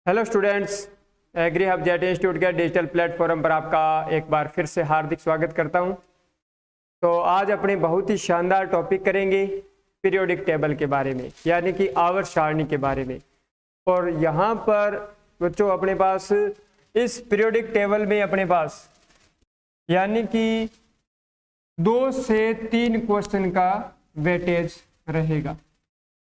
Hello students, Agri Hub JET institute के digital platform पर आपका एक बार फिर से हार्दिक स्वागत करता हूं। तो आज अपने बहुत ही शानदार टॉपिक करेंगे पीरियोडिक टेबल के बारे में, यानी कि आवर्त सारणी के बारे में। और यहाँ पर बच्चों अपने पास इस पीरियोडिक टेबल में अपने पास यानी कि 2 से 3 क्वेश्चन का वेटेज रहेगा,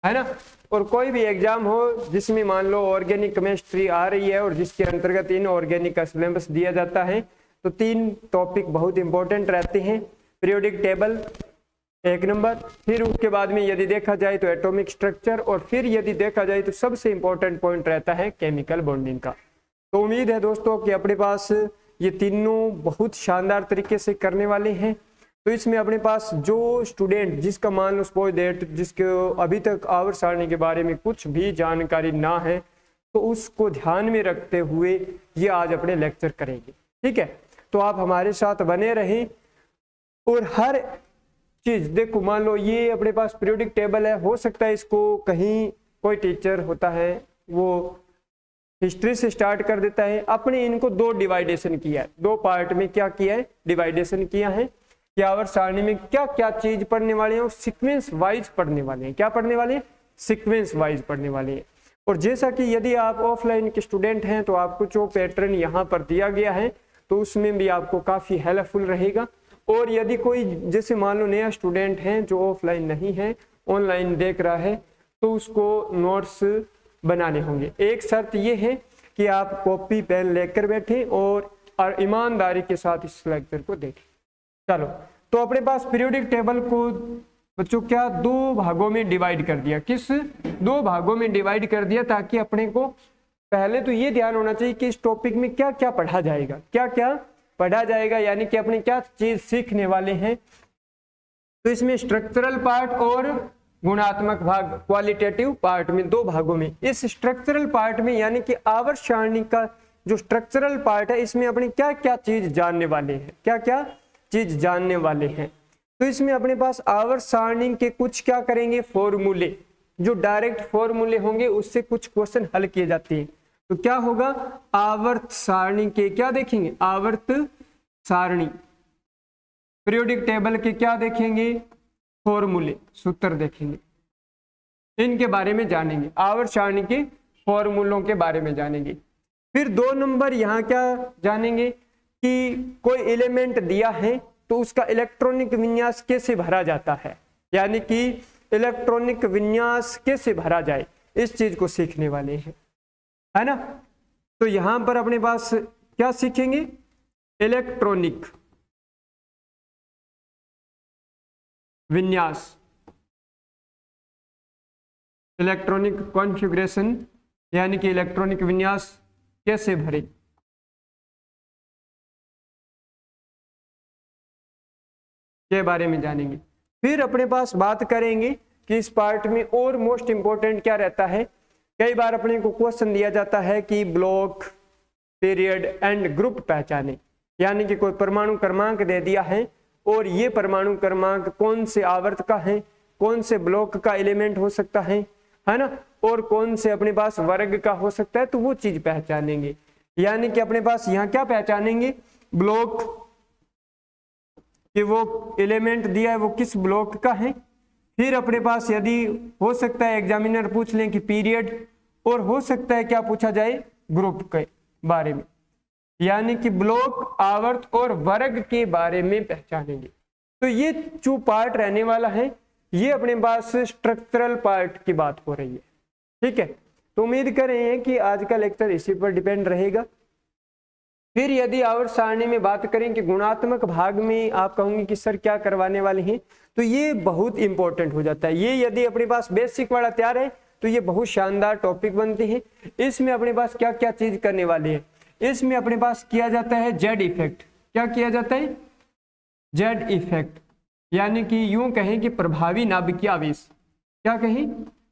है ना। और कोई भी एग्जाम हो जिसमें मान लो ऑर्गेनिक केमिस्ट्री आ रही है और जिसके अंतर्गत इन ऑर्गेनिक का सिलेबस दिया जाता है, तो 3 टॉपिक बहुत इंपॉर्टेंट रहते हैं। पीरियोडिक टेबल 1 नंबर, फिर उसके बाद में यदि देखा जाए तो एटॉमिक स्ट्रक्चर, और फिर यदि देखा जाए तो सबसे इंपॉर्टेंट पॉइंट रहता है केमिकल बॉन्डिंग का। तो उम्मीद है दोस्तों कि अपने पास ये तीनों बहुत शानदार तरीके से करने वाले हैं। तो इसमें अपने पास जो स्टूडेंट जिसका मान लो सपोज दैट जिसके अभी तक आवर्त सारणी के बारे में कुछ भी जानकारी ना है, तो उसको ध्यान में रखते हुए ये आज अपने लेक्चर करेंगे, ठीक है। तो आप हमारे साथ बने रहें और हर चीज देखो, मान लो ये अपने पास पीरियोडिक टेबल है, हो सकता है इसको कहीं कोई टीचर होता है वो हिस्ट्री से स्टार्ट कर देता है। अपने इनको 2 डिवाइडेशन किया है, 2 पार्ट में क्या किया है, डिवाइडेशन किया है कि आवर्त सारणी में क्या क्या चीज पढ़ने वाले हैं और सीक्वेंस वाइज पढ़ने वाले हैं। क्या पढ़ने वाले हैं? सीक्वेंस वाइज पढ़ने वाले हैं। और जैसा कि यदि आप ऑफलाइन के स्टूडेंट हैं तो आपको जो पैटर्न यहाँ पर दिया गया है तो उसमें भी आपको काफी हेल्पफुल रहेगा। और यदि कोई जैसे मान लो नया स्टूडेंट है जो ऑफलाइन नहीं है, ऑनलाइन देख रहा है, तो उसको नोट्स बनाने होंगे। एक शर्त ये है कि आप कॉपी पेन लेकर बैठे और ईमानदारी के साथ इस लेक्चर को देखें। चलो, तो अपने पास पीरियोडिक टेबल को बच्चों क्या 2 भागों में डिवाइड कर दिया। किस 2 भागों में डिवाइड कर दिया? ताकि अपने को पहले तो ये ध्यान होना चाहिए कि इस टॉपिक में क्या क्या पढ़ा जाएगा, क्या क्या पढ़ा जाएगा, यानी कि अपने क्या चीज सीखने वाले हैं। तो इसमें स्ट्रक्चरल पार्ट और गुणात्मक भाग, क्वालिटेटिव पार्ट में 2 भागों में। इस स्ट्रक्चरल पार्ट में यानी कि आवर्त सारणी का जो स्ट्रक्चरल पार्ट है, इसमें अपने क्या क्या चीज जानने वाले हैं, क्या क्या चीज जानने वाले हैं। तो इसमें अपने पास आवर्त सारणी के कुछ क्या करेंगे, फॉर्मूले, जो डायरेक्ट फॉर्मूले होंगे उससे कुछ क्वेश्चन हल किए जाते हैं। तो क्या होगा, आवर्त सारणी के क्या देखेंगे, आवर्त सारणी पीरियोडिक टेबल के क्या देखेंगे, फॉर्मूले, सूत्र देखेंगे, इनके बारे में जानेंगे। आवर्त सारणी के फॉर्मूलों के बारे में जानेंगे। फिर 2 नंबर यहाँ क्या जानेंगे कि कोई एलिमेंट दिया है तो उसका इलेक्ट्रॉनिक विन्यास कैसे भरा जाता है, यानी कि इलेक्ट्रॉनिक विन्यास कैसे भरा जाए, इस चीज को सीखने वाले हैं, है ना। तो यहां पर अपने पास क्या सीखेंगे, इलेक्ट्रॉनिक विन्यास, इलेक्ट्रॉनिक कॉन्फ़िगरेशन, यानी कि इलेक्ट्रॉनिक विन्यास कैसे भरे, के बारे में जानेंगे। फिर अपने पास बात करेंगे कि इस पार्ट में और मोस्ट इंपॉर्टेंट क्या रहता है। कई बार अपने को क्वेश्चन दिया जाता है कि ब्लॉक, पीरियड एंड ग्रुप पहचाने, यानी कि कोई परमाणु क्रमांक दे दिया है और ये परमाणु क्रमांक कौन से आवर्त का है, कौन से ब्लॉक का एलिमेंट हो सकता है ना, और कौन से अपने पास वर्ग का हो सकता है, तो वो चीज पहचानेंगे। यानी कि अपने पास यहाँ क्या पहचानेंगे, ब्लॉक कि वो एलिमेंट दिया है वो किस ब्लॉक का है। फिर अपने पास यदि हो सकता है एग्जामिनर पूछ लें कि पीरियड, और हो सकता है क्या पूछा जाए, ग्रुप के बारे में, यानी कि ब्लॉक, आवर्त और वर्ग के बारे में पहचानेंगे। तो ये जो पार्ट रहने वाला है ये अपने पास स्ट्रक्चरल पार्ट की बात हो रही है, ठीक है। तो उम्मीद कर रहे हैं कि आज का लेक्चर इसी पर डिपेंड रहेगा। फिर यदि आवर्त सारणी में बात करें कि गुणात्मक भाग में आप कहोगे कि सर क्या करवाने वाले हैं, तो ये बहुत इंपॉर्टेंट हो जाता है। ये यदि अपने पास बेसिक वाला तैयार है तो ये बहुत शानदार टॉपिक बनते हैं। इसमें अपने पास क्या क्या चीज करने वाले हैं, इसमें अपने पास किया जाता है जेड इफेक्ट। क्या किया जाता है, जेड इफेक्ट, यानी कि यूं कहें कि प्रभावी नाभिकीय आवेश। क्या कहें,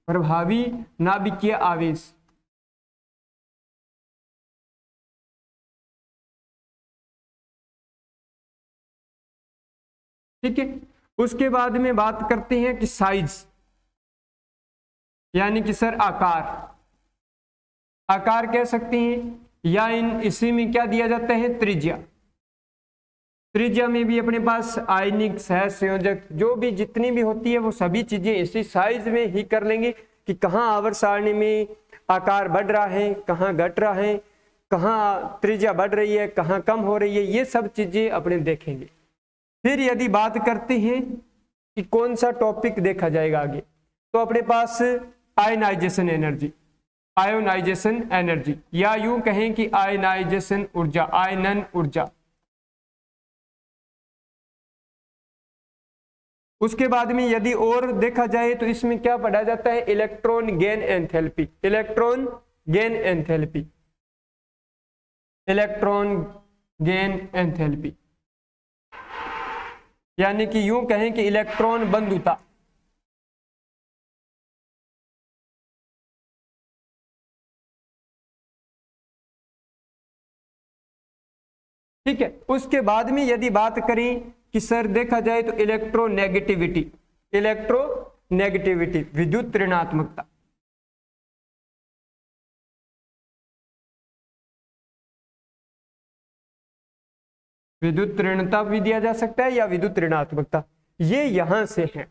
प्रभावी नाभिकीय आवेश। ठीक है। उसके बाद में बात करते हैं कि साइज, यानी कि सर आकार, आकार कह सकते हैं, या इसी में क्या दिया जाता है, त्रिज्या। त्रिज्या में भी अपने पास आयनिक सह संयोजक जो भी जितनी भी होती है वो सभी चीजें इसी साइज में ही कर लेंगे कि कहाँ आवर्त सारणी में आकार बढ़ रहा है, कहाँ घट रहा है, कहाँ त्रिज्या बढ़ रही है, कहाँ कम हो रही है, ये सब चीजें अपने देखेंगे। फिर यदि बात करते हैं कि कौन सा टॉपिक देखा जाएगा आगे, तो अपने पास आयनाइजेशन एनर्जी, आयोनाइजेशन एनर्जी, या यूं कहें कि आयनाइजेशन ऊर्जा, आयनन ऊर्जा। उसके बाद में यदि और देखा जाए तो इसमें क्या पढ़ा जाता है, electron gain enthalpy, electron gain enthalpy, electron gain enthalpy, यानी कि यूं कहें कि इलेक्ट्रॉन बंधुता। ठीक है। उसके बाद में यदि बात करें कि सर देखा जाए तो इलेक्ट्रोनेगेटिविटी, इलेक्ट्रोनेगेटिविटी विद्युत ऋणात्मकता, विद्युत ऋणता भी दिया जा सकता है या विद्युत ऋणात्मकता, ये यहां से है।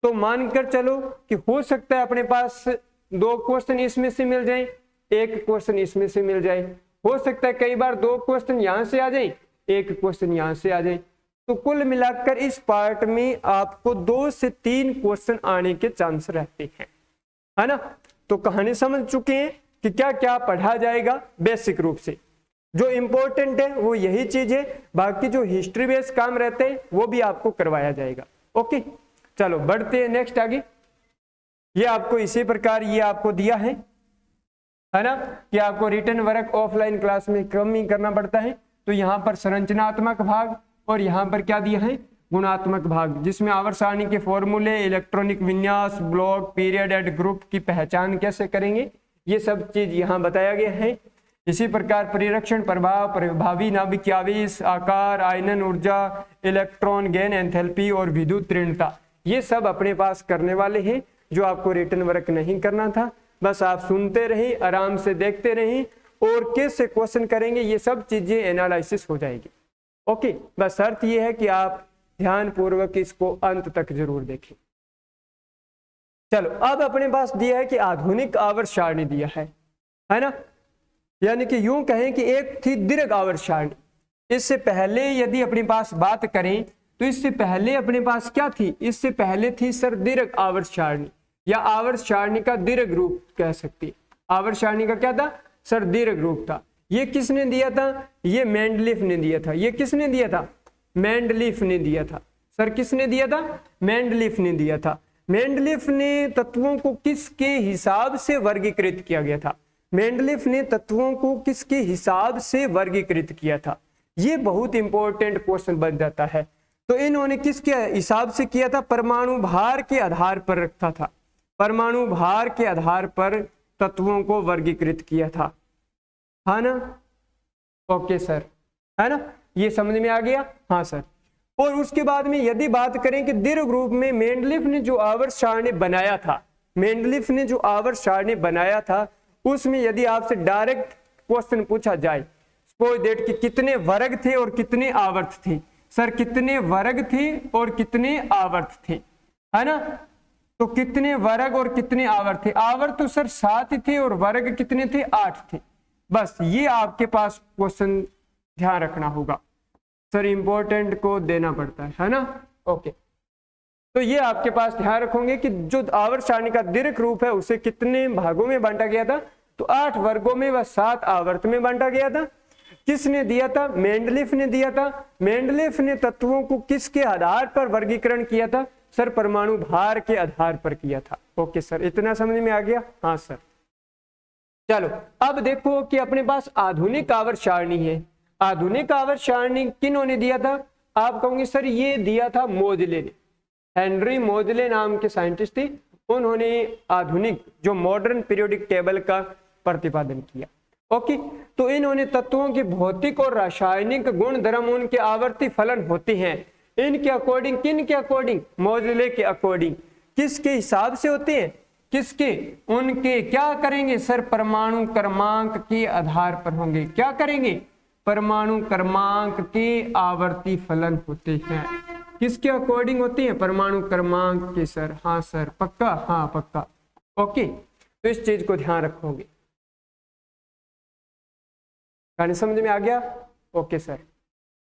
तो मानकर चलो कि हो सकता है अपने पास 2 क्वेश्चन इसमें से मिल जाए, 1 क्वेश्चन इसमें से मिल जाए, हो सकता है कई बार 2 क्वेश्चन यहां से आ जाए, 1 क्वेश्चन यहां से आ जाए। तो कुल मिलाकर इस पार्ट में आपको 2 से 3 क्वेश्चन आने के चांस रहते हैं, है ना। तो कहानी समझ चुके हैं कि क्या क्या पढ़ा जाएगा बेसिक रूप से। जो इंपॉर्टेंट है वो यही चीज है, बाकी जो हिस्ट्री बेस्ड काम रहते हैं वो भी आपको करवाया जाएगा। ओके, चलो बढ़ते हैं नेक्स्ट आगे। ये आपको इसी प्रकार ये आपको दिया है ना, कि आपको रिटर्न वर्क ऑफलाइन क्लास में कम ही करना पड़ता है। तो यहाँ पर संरचनात्मक भाग और यहाँ पर क्या दिया है, गुणात्मक भाग, जिसमें आवर्त सारणी के फॉर्मूले, इलेक्ट्रॉनिक विन्यास, ब्लॉक, पीरियड एंड ग्रुप की पहचान कैसे करेंगे, ये सब चीज यहाँ बताया गया है। इसी प्रकार परिरक्षण प्रभाव, प्रभावी नाभिकीय आवेश, आकार, आयनन ऊर्जा, इलेक्ट्रॉन गेन एंथैल्पी और विद्युत ऋणता, ये सब अपने पास करने वाले हैं। जो आपको रिटर्न वर्क नहीं करना था, बस आप सुनते रहिए, आराम से देखते रहिए और कैसे क्वेश्चन करेंगे ये सब चीजें एनालिसिस हो जाएगी। ओके, बस शर्त ये है कि आप ध्यान पूर्वक इसको अंत तक जरूर देखें। चलो अब अपने पास दिया है कि आधुनिक आवर्त सारणी दिया है ना, यानी कि यूं कहें कि एक थी दीर्घ आवर्त सारणी। इससे पहले यदि अपने पास बात करें तो इससे पहले अपने पास क्या थी, इससे पहले थी सर दीर्घ आवर्त सारणी, या आवर्त सारणी का दीर्घ रूप कह सकते हैं। आवर्त सारणी का क्या था सर, दीर्घ रूप था। ये किसने दिया था, ये मेंडलीफ ने दिया था। ये किसने दिया था, मेंडलीफ ने दिया था। सर किसने दिया था, मेंडलीफ ने दिया था। मेंडलीफ ने तत्वों को किसके हिसाब से वर्गीकृत किया गया था, मेंडलीफ ने तत्वों को किसके हिसाब से वर्गीकृत किया था, ये बहुत इंपॉर्टेंट क्वेश्चन बन जाता है। तो इन्होंने किसके हिसाब से किया था, परमाणु भार के आधार पर रखा था, परमाणु भार के आधार पर तत्वों को वर्गीकृत किया था, है ना। ओके सर, है ना, ये समझ में आ गया। हाँ सर। और उसके बाद में यदि बात करें कि दीर्घ रूप में मेंडलीफ ने जो आवर्त सारणी बनाया था, मेंडलीफ ने जो आवर्त सारणी बनाया था उसमें यदि आपसे डायरेक्ट क्वेश्चन पूछा जाए, सपोज दैट कि कितने वर्ग थे और कितने आवर्त थे, सर कितने वर्ग थे और कितने आवर्त थे, है ना। तो कितने वर्ग और कितने आवर्त थे, आवर्त तो सर 7 थे और वर्ग कितने थे, 8 थे। बस ये आपके पास क्वेश्चन ध्यान रखना होगा, सर इंपॉर्टेंट को देना पड़ता है ना। ओके, तो ये आपके पास ध्यान रखोगे कि जो आवर्त सारणी का दीर्घ रूप है उसे कितने भागों में बांटा गया था, तो 8 वर्गों में व 7 आवर्त में बांटा गया था। किसने दिया था, मेंडलीफ ने दिया था। मेंडलीफ ने तत्वों को किसके आधार पर वर्गीकरण किया था, सर परमाणु भार के आधार पर किया था। ओके सर, इतना समझ में आ गया। हाँ सर। चलो अब देखो कि अपने पास आधुनिक आवर्त सारणी है। आधुनिक आवर्त सारणी किन्होंने दिया था, आप कहोगे सर ये दिया था मोजले ने, हेनरी मोजले नाम के साइंटिस्ट थे, उन्होंने आधुनिक जो मॉडर्न पीरियोडिक टेबल का प्रतिपादन किया। ओके, तो इन्होंने तत्वों के भौतिक और रासायनिक गुण धर्म, उनके आवर्ती फलन होते हैं, इनके अकॉर्डिंग, किन के अकॉर्डिंग, मोजले के अकॉर्डिंग, किसके हिसाब से होते हैं, किसके? उनके क्या करेंगे सर? परमाणु क्रमांक के आधार पर होंगे। क्या करेंगे? परमाणु क्रमांक के आवर्ती फलन होते हैं। किसके अकॉर्डिंग होते हैं? परमाणु क्रमांक के सर। हाँ सर, पक्का? हाँ पक्का। ओके, तो इस चीज को ध्यान रखोगे। कहानी समझ में आ गया? ओके सर,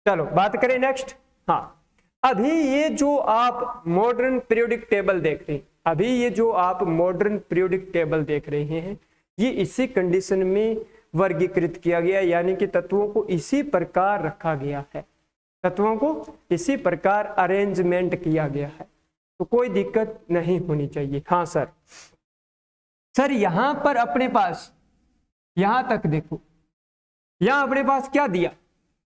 चलो बात करें नेक्स्ट। हाँ, अभी ये जो आप मॉडर्न पीरियोडिक टेबल देख रहे हैं, अभी ये जो आप मॉडर्न पीरियोडिक टेबल देख रहे हैं, ये इसी कंडीशन में वर्गीकृत किया गया, यानी कि तत्वों को इसी प्रकार रखा गया है, तत्वों को इसी प्रकार अरेंजमेंट किया गया है, तो कोई दिक्कत नहीं होनी चाहिए। हाँ सर, सर यहां पर अपने पास, यहां तक देखो, यहां अपने पास क्या दिया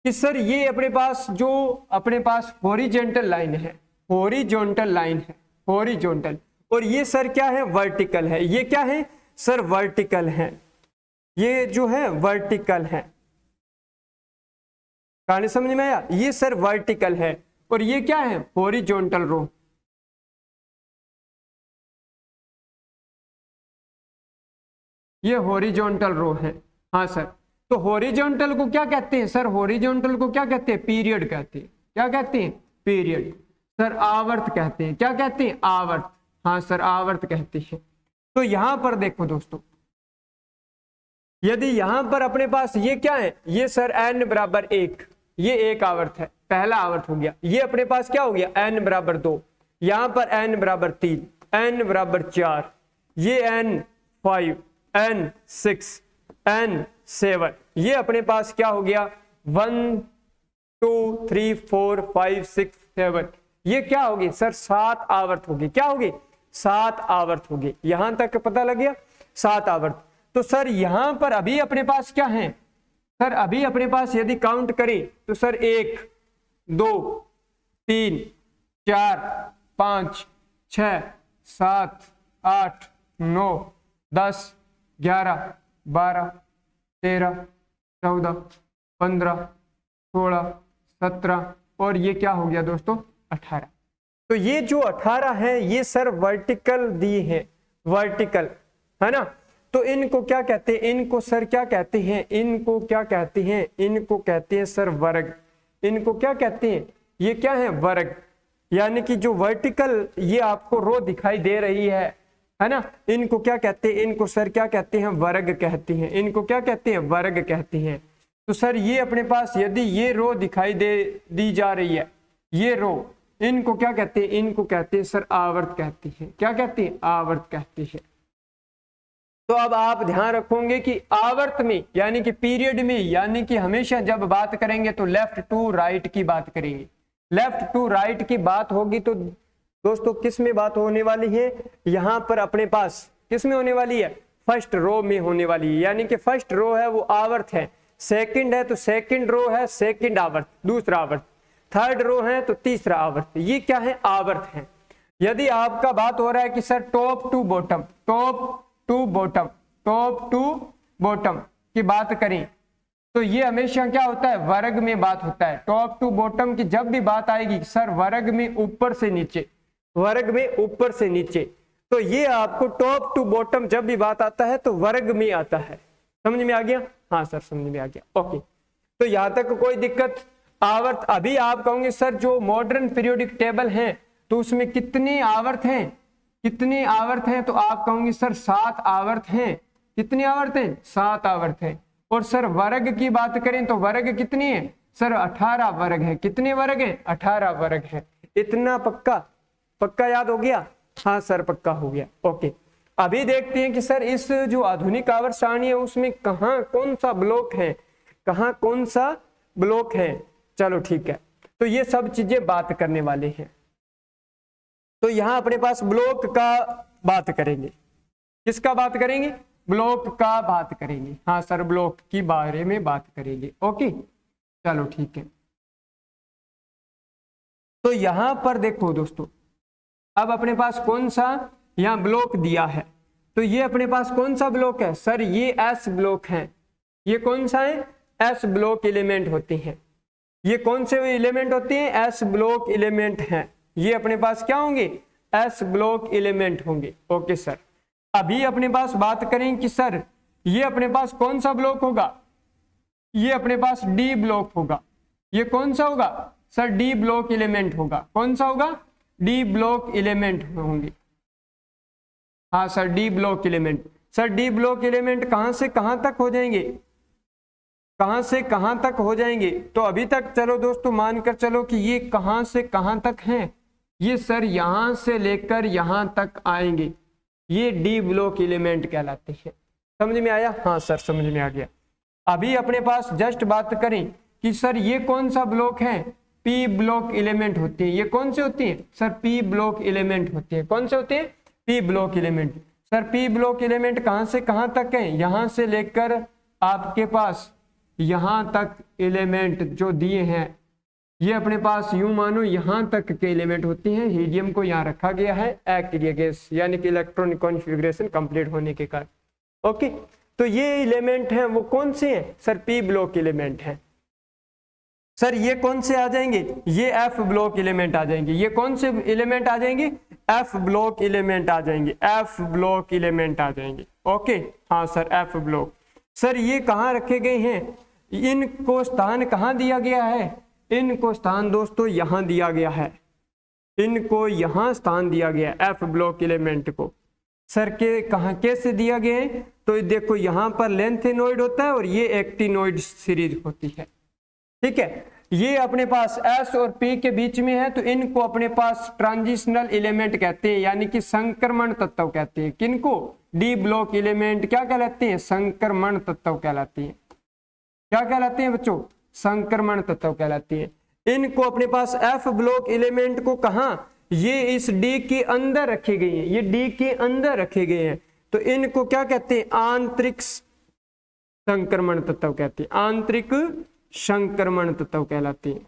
कि सर ये अपने पास जो अपने पास हॉरिजॉन्टल लाइन है, हॉरिजॉन्टल लाइन है, हॉरिजॉन्टल, और ये सर क्या है? वर्टिकल है। ये क्या है सर? वर्टिकल है। ये जो है वर्टिकल है। कहानी समझ में आया? ये सर वर्टिकल है, और ये क्या है? Horizontal row. ये हॉरिजॉन्टल रो है। हाँ सर, तो हॉरिजॉन्टल को क्या कहते हैं सर? हॉरिजॉन्टल को क्या कहते हैं? पीरियड कहते हैं। क्या कहते हैं? पीरियड। सर आवर्त कहते हैं। क्या कहते हैं? आवर्त। हाँ सर, आवर्त कहते हैं। तो यहां पर देखो दोस्तों, यदि यहां पर अपने पास ये क्या है? ये सर n बराबर 1, ये एक आवर्त है, पहला आवर्त हो गया। ये अपने पास क्या हो गया? n बराबर 2, यहां पर n बराबर 3, n बराबर 4, ये n 5, n 6, n 7, ये अपने पास क्या हो गया? 1 2 3 4 5 6 7, ये क्या होगी सर? 7 आवर्त होगी। क्या होगी? 7 आवर्त होगी। यहां तक पता लग गया? 7 आवर्त। तो सर यहां पर अभी अपने पास क्या है सर? अभी अपने पास यदि काउंट करें तो सर 1 2 3 4 5 6 7 8 9 10 11 12 13 14 15 16 17, और ये क्या हो गया दोस्तों? 18। तो ये जो 18 है ये सर वर्टिकल दी है, वर्टिकल है ना। तो इनको क्या कहते हैं? इनको सर क्या कहते हैं? इनको क्या कहते हैं? इनको कहते हैं सर वर्ग। इनको क्या कहते हैं? ये क्या है? वर्ग। यानी कि जो वर्टिकल ये आपको रो दिखाई दे रही है ना, इनको क्या कहते हैं? इनको सर क्या कहते हैं? वर्ग कहते हैं। इनको क्या कहते हैं? वर्ग कहते हैं। तो सर ये अपने पास यदि ये रो दिखाई दी जा रही है, ये रो, इनको क्या कहते हैं? इनको कहते हैं सर आवर्त कहते हैं। क्या कहते हैं? आवर्त कहते हैं। तो अब आप ध्यान रखोगे कि आवर्त में यानी कि पीरियड में, यानी कि हमेशा जब बात करेंगे तो लेफ्ट टू राइट की बात करेंगे। लेफ्ट टू राइट की बात होगी तो दोस्तों किस में बात होने वाली है? यहां पर अपने पास किस में होने वाली है? फर्स्ट रो में होने वाली है। यानी कि फर्स्ट रो है वो आवर्त है, सेकंड है तो सेकंड रो है सेकंड आवर्त, दूसरा आवर्त, थर्ड रो है तो तीसरा आवर्त। ये क्या है? आवर्त है। यदि आपका बात हो रहा है कि sir top to bottom, top to bottom, top to bottom की बात करें तो ये हमेशा क्या होता है? वर्ग में बात होता है। टॉप टू बॉटम की जब भी बात आएगी सर वर्ग में ऊपर से नीचे, वर्ग में ऊपर से नीचे। तो ये आपको टॉप टू बॉटम जब भी बात आता है तो वर्ग में आता है। समझ में आ गया? हाँ सर समझ में आ गया। ओके, तो यहां तक कोई दिक्कत? आवर्त अभी आप कहोगे सर जो मॉडर्न पीरियोडिक टेबल है तो उसमें कितने आवर्त हैं? कितने आवर्त हैं? तो आप कहोगे सर 7 आवर्त हैं। कितने आवर्त हैं? 7 आवर्त हैं। और सर वर्ग की बात करें तो वर्ग कितनी है? सर 18 वर्ग है। कितने वर्ग हैं? 18 वर्ग है। इतना पक्का? पक्का याद हो गया? हाँ सर पक्का हो गया। ओके, अभी देखते हैं कि सर इस जो आधुनिक आवर्त सारणी है उसमें कहाँ कौन सा ब्लॉक है, कहाँ कौन सा ब्लॉक है। चलो ठीक है, तो ये सब चीजें बात करने वाले हैं। तो यहां अपने पास ब्लॉक का बात करेंगे। किसका बात करेंगे? ब्लॉक का बात करेंगे। हाँ सर ब्लॉक की बारे में बात करेंगे। ओके चलो ठीक है। तो यहां पर देखो दोस्तों, अब अपने पास कौन सा यहां ब्लॉक दिया है, तो ये अपने पास कौन सा ब्लॉक है? सर ये एस ब्लॉक है। ये कौन सा है? एस ब्लॉक एलिमेंट होते हैं। ये कौन से एलिमेंट होते हैं? एस ब्लॉक एलिमेंट हैं। ये अपने पास क्या होंगे? एस ब्लॉक एलिमेंट होंगे। ओके सर, अभी अपने पास बात करें कि सर ये अपने पास कौन सा ब्लॉक होगा, ये अपने पास डी ब्लॉक होगा। ये कौन सा होगा सर, डी ब्लॉक एलिमेंट होगा। कौन सा होगा, डी ब्लॉक एलिमेंट होंगे। हाँ sir D block element. Sir D block element कहां से कहां तक हो जाएंगे, कहां से कहां तक हो जाएंगे। तो अभी तक चलो दोस्तों मानकर चलो कि ये कहां से कहां तक हैं, ये सर यहां से लेकर यहां तक आएंगे, ये डी ब्लॉक एलिमेंट कहलाते हैं। समझ में आया, हाँ सर समझ में आ गया। अभी अपने पास जस्ट बात करें कि सर ये कौन सा ब्लॉक है, पी ब्लॉक एलिमेंट होते हैं। ये कौन से होते हैं सर, पी ब्लॉक एलिमेंट होते हैं। कौन से होते हैं, P block element. Sir P block element कहां से कहां तक है, यहां से लेकर आपके पास यहां तक एलिमेंट जो दिए हैं, ये अपने पास यूं मानो यहां तक के एलिमेंट होते हैं। हीलियम को यहां रखा गया है एक्टिव गैस, यानी कि इलेक्ट्रॉनिक कॉन्फ़िगरेशन कंप्लीट होने के कारण। ओके, तो ये एलिमेंट हैं वो कौन से हैं सर, पी ब्लॉक एलिमेंट हैं। सर ये कौन से आ जाएंगे, ये एफ ब्लॉक एलिमेंट आ जाएंगे। ये कौन से एलिमेंट आ जाएंगे, एफ ब्लॉक एलिमेंट आ जाएंगे, एफ ब्लॉक एलिमेंट आ जाएंगे। ओके, हाँ सर एफ ब्लॉक। सर ये कहाँ रखे गए हैं, इनको स्थान कहाँ दिया गया है, इनको स्थान दोस्तों यहाँ दिया गया है, इनको यहाँ स्थान दिया गया एफ ब्लॉक एलिमेंट को। सर के कहाँ कैसे दिया गया है, तो देखो यहाँ पर लेंथेनोइड होता है और ये एक्टिनोइड सीरीज होती है। ठीक है, ये अपने पास एस और पी के बीच में है, तो इनको अपने पास ट्रांजिशनल एलिमेंट कहते हैं, यानी कि संक्रमण तत्व कहते हैं। किनको, डी ब्लॉक एलिमेंट क्या कहलाते हैं, संक्रमण तत्व कहलाते हैं। क्या कहलाते हैं बच्चों, संक्रमण तत्व कहलाते हैं। इनको अपने पास एफ ब्लॉक एलिमेंट को कहा, ये इस डी के अंदर रखे गए हैं, ये डी के अंदर रखे गए हैं, तो इनको क्या कहते हैं, आंतरिक संक्रमण तत्व कहते हैं, आंतरिक संक्रमण तत्व कहलाते हैं।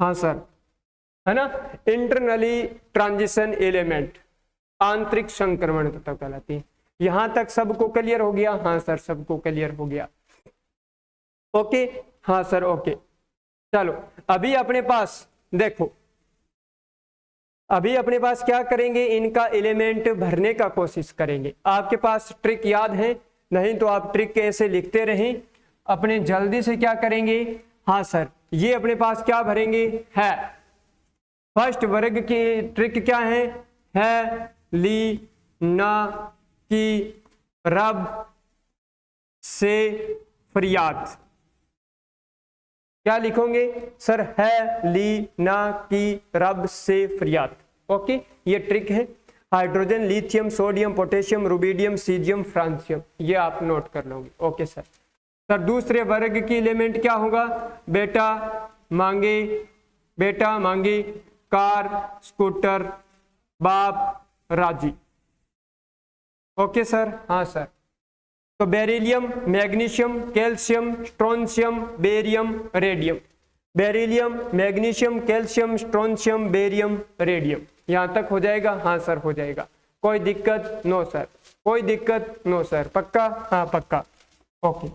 हाँ सर, है ना, इंटरनली ट्रांजिशन एलिमेंट, आंतरिक संक्रमण तत्व कहलाते हैं। यहां तक सबको क्लियर हो गया, हाँ सर सबको क्लियर हो गया। ओके, हाँ सर ओके। चलो अभी अपने पास देखो, अभी अपने पास क्या करेंगे, इनका एलिमेंट भरने का कोशिश करेंगे। आपके पास ट्रिक याद है, नहीं तो आप ट्रिक ऐसे लिखते रहें। अपने जल्दी से क्या करेंगे, हाँ सर ये अपने पास क्या भरेंगे है, फर्स्ट वर्ग की ट्रिक क्या है ली ना की रब से फरियाद। क्या लिखोगे सर, है ली ना की रब से फरियाद। ओके, ये ट्रिक है। Hydrogen, lithium, sodium, potassium, rubidium, caesium, francium, ये आप नोट कर लोगे। Okay sir. सर दूसरे वर्ग की एलिमेंट क्या होगा, बेटा मांगे कार, स्कूटर, बाप, राजी। ओके सर, हाँ सर। तो beryllium, magnesium, calcium, strontium, barium, radium. Beryllium, magnesium, calcium, strontium, barium, radium. यहां तक हो जाएगा, हाँ सर हो जाएगा। कोई दिक्कत, नो सर, कोई दिक्कत नो सर, पक्का, हाँ पक्का। ओके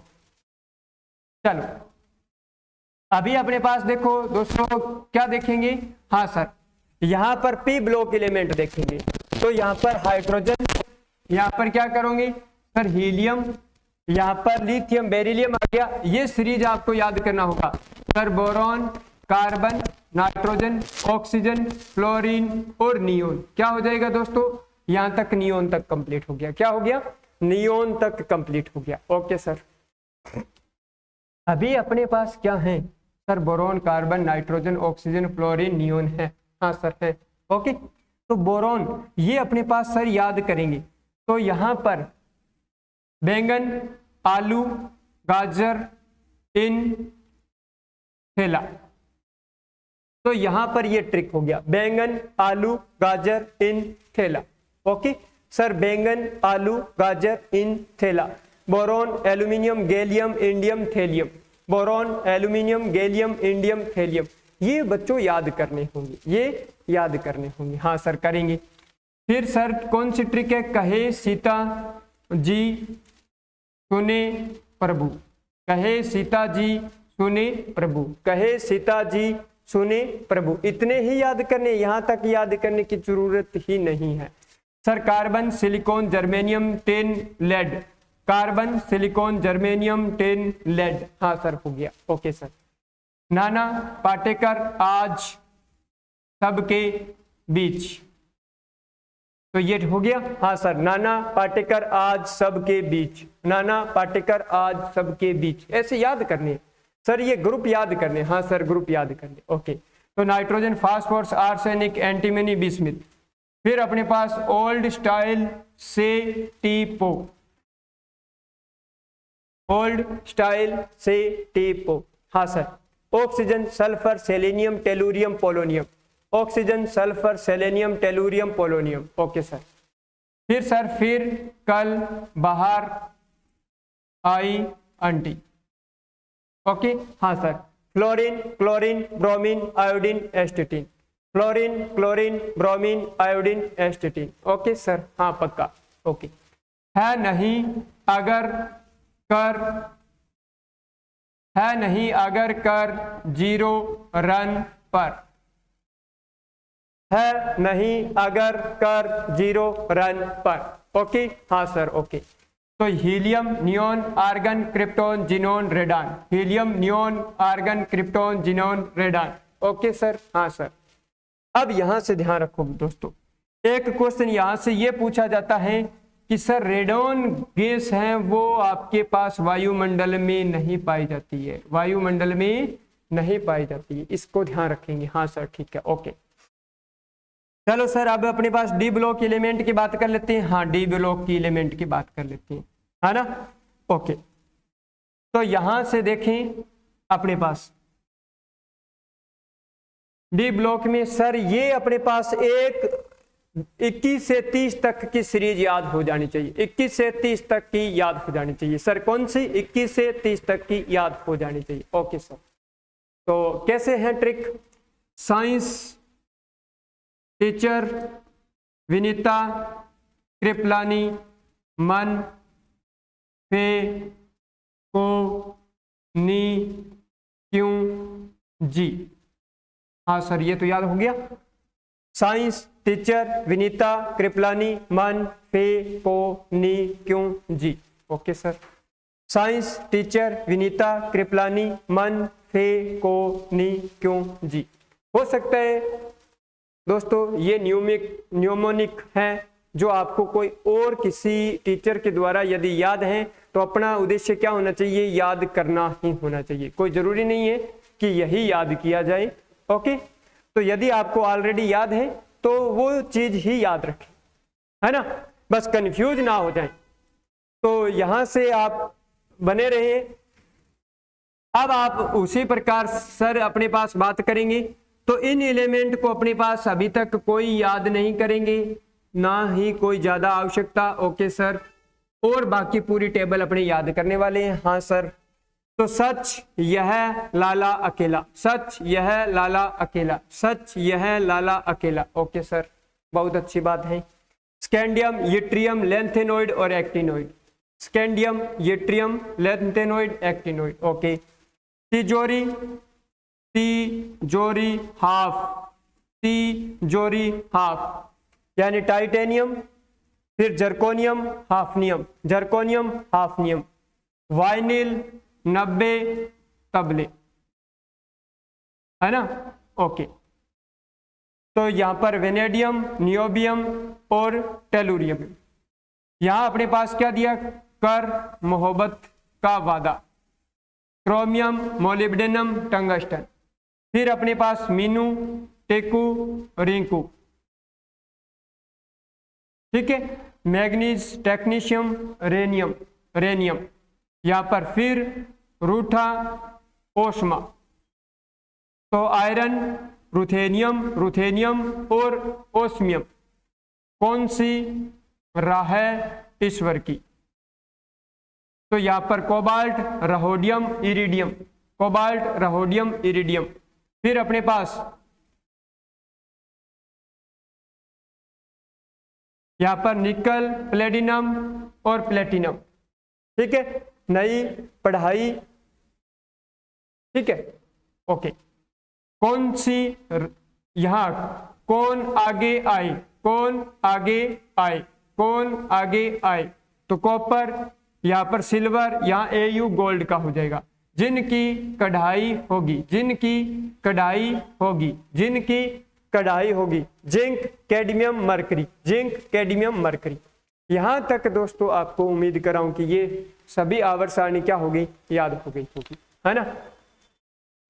चलो अभी अपने पास देखो दोस्तों क्या देखेंगे, हाँ सर यहां पर पी ब्लॉक एलिमेंट देखेंगे। तो यहां पर हाइड्रोजन, यहां पर क्या करोगे सर, हीलियम, यहां पर लिथियम, बेरिलियम आ गया। ये सीरीज आपको याद करना होगा sir, boron, carbon, nitrogen, oxygen, fluorine और नियोन। क्या हो जाएगा दोस्तों, यहां तक नियोन तक कंप्लीट हो गया। क्या हो गया, नियोन तक कंप्लीट हो गया। Okay sir. अभी अपने पास क्या है sir, boron, carbon, nitrogen, oxygen, fluorine, neon है। हाँ सर है। ओके, तो बोरॉन ये अपने पास सर याद करेंगे। तो यहां पर बैंगन, आलू, गाजर, इन, थैला। तो यहां पर ये ट्रिक हो गया, बैंगन, आलू, गाजर, इन, थैला। ओके सर, बैंगन, आलू, गाजर, इन, थैला। Boron, aluminium, gallium, indium, thallium. Boron, aluminium, gallium, indium, thallium. ये बच्चों याद करने होंगे, ये याद करने होंगे। हाँ सर करेंगे। फिर सर कौन सी ट्रिक है, कहे सीता जी सुने प्रभु। कहे सीता जी सुने प्रभु, कहे सीता जी सुने प्रभु। इतने ही याद करने, यहां तक याद करने की जरूरत ही नहीं है sir. Carbon, silicon, germanium, tin, lead. Carbon, silicon, germanium, tin, lead. हाँ सर, हो गया। Okay sir. नाना पाटेकर आज सबके बीच, तो ये हो गया। हाँ सर, नाना पाटेकर आज सबके बीच, नाना पाटेकर आज सबके बीच, ऐसे याद करने सर, ये ग्रुप याद करने। हाँ सर, ग्रुप याद करने। ओके। तो nitrogen, phosphorus, arsenic, antimony, bismuth. फिर अपने पास ओल्ड स्टाइल से टीपो, ओल्ड स्टाइल से टीपो। हाँ sir. Oxygen, sulphur, selenium, tellurium, polonium. Oxygen, sulphur, selenium, tellurium, polonium. Okay sir. फिर सर, फिर कल बाहर आई आंटी। ओके। हाँ sir. Fluorine, chlorine, bromine, iodine, एस्टेटिन। Fluorine, chlorine, bromine, iodine, एस्टेटिन। Okay sir. हाँ पक्का। ओके। है नहीं अगर कर, है नहीं अगर कर 0 रन पर, है नहीं अगर कर 0 रन पर। ओके। हाँ सर। ओके। तो helium, neon, argon, krypton, xenon, radon. Helium, neon, argon, krypton, xenon, radon. Okay sir. हाँ सर। अब यहां से ध्यान रखो दोस्तों, एक क्वेश्चन यहां से ये पूछा जाता है कि सर रेडॉन गैस है वो आपके पास वायुमंडल में नहीं पाई जाती है, वायुमंडल में नहीं पाई जाती है, इसको ध्यान रखेंगे। हाँ सर, ठीक है। ओके। चलो सर, अब अपने पास डी ब्लॉक एलिमेंट की बात कर लेते हैं। हाँ, डी ब्लॉक की एलिमेंट की बात कर लेते हैं, है ना। ओके। तो यहां से देखें अपने पास डी ब्लॉक में सर ये अपने पास एक 21 से 30 तक की सीरीज याद हो जानी चाहिए। 21 से 30 तक की याद हो जानी चाहिए सर। कौन सी? 21 से 30 तक की याद हो जानी चाहिए। Okay sir. तो कैसे है trick? Science teacher Vinita Kripalani मन फे को नी क्यों जी। हाँ सर, ये तो याद हो गया। साइंस टीचर विनीता कृपलानी मन फे को नी क्यों जी। Okay sir. Science teacher Vinita Kripalani मन फे को नी क्यों जी। हो सकता है दोस्तों ये न्यूमोनिक है जो आपको कोई और किसी टीचर के द्वारा यदि याद है तो अपना उद्देश्य क्या होना चाहिए? याद करना ही होना चाहिए। कोई जरूरी नहीं है कि यही याद किया जाए। ओके। तो यदि आपको ऑलरेडी याद है तो वो चीज ही याद रखें, है ना, बस कंफ्यूज ना हो जाए। तो यहां से आप बने रहे। अब आप उसी प्रकार सर अपने पास बात करेंगे तो इन एलिमेंट को अपने पास अभी तक कोई याद नहीं करेंगे, ना ही कोई ज्यादा आवश्यकता। Okay sir. और बाकी पूरी टेबल अपने याद करने वाले हैं। हाँ सर। तो सच यह लाला अकेला, सच यह लाला अकेला, सच यह लाला अकेला। ओके सर, बहुत अच्छी बात है। स्कैंडियम, यट्रियम, लेंथेनोइड और actinoid. Scandium, yttrium, lanthanoid, actinoid. Okay. तिजोरी, तिजोरी हाफ, तिजोरी हाफ यानी टाइटेनियम, फिर zirconium, hafnium, zirconium, hafnium. Vinyl 90 तबले, है ना। ओके। तो यहां पर वेनेडियम, नियोबियम और टेलुरियम। यहां अपने पास क्या दिया? कर मोहब्बत का वादा। Chromium, molybdenum, tungsten. फिर अपने पास मीनू, टेकू, रिंकू। ठीक है। Manganese, technetium, rhenium, rhenium. यहां पर फिर रूठा, ओस्मा। तो आयरन, रुथेनियम, रुथेनियम और ओस्मियम। कौन सी राह है ईश्वर की? तो यहां पर कोबाल्ट, रहोडियम, इरिडियम, कोबाल्ट, रहोडियम, इरिडियम। फिर अपने पास यहां पर निकल, प्लेटिनम और प्लेटिनम। ठीक है। नई पढ़ाई। ठीक है। ओके। कौन सी, यहाँ कौन आगे आए, कौन आगे आए, कौन आगे आए, तो कॉपर, यहाँ पर सिल्वर, यहाँ AU गोल्ड का हो जाएगा। जिनकी कढ़ाई होगी, जिनकी कढ़ाई होगी, जिनकी कढ़ाई होगी, zinc, cadmium, mercury, zinc, cadmium, mercury. यहां तक दोस्तों आपको उम्मीद कर रहा हूं कि ये सभी आवर्त सारणी क्या हो गई, याद हो गई होगी, है ना।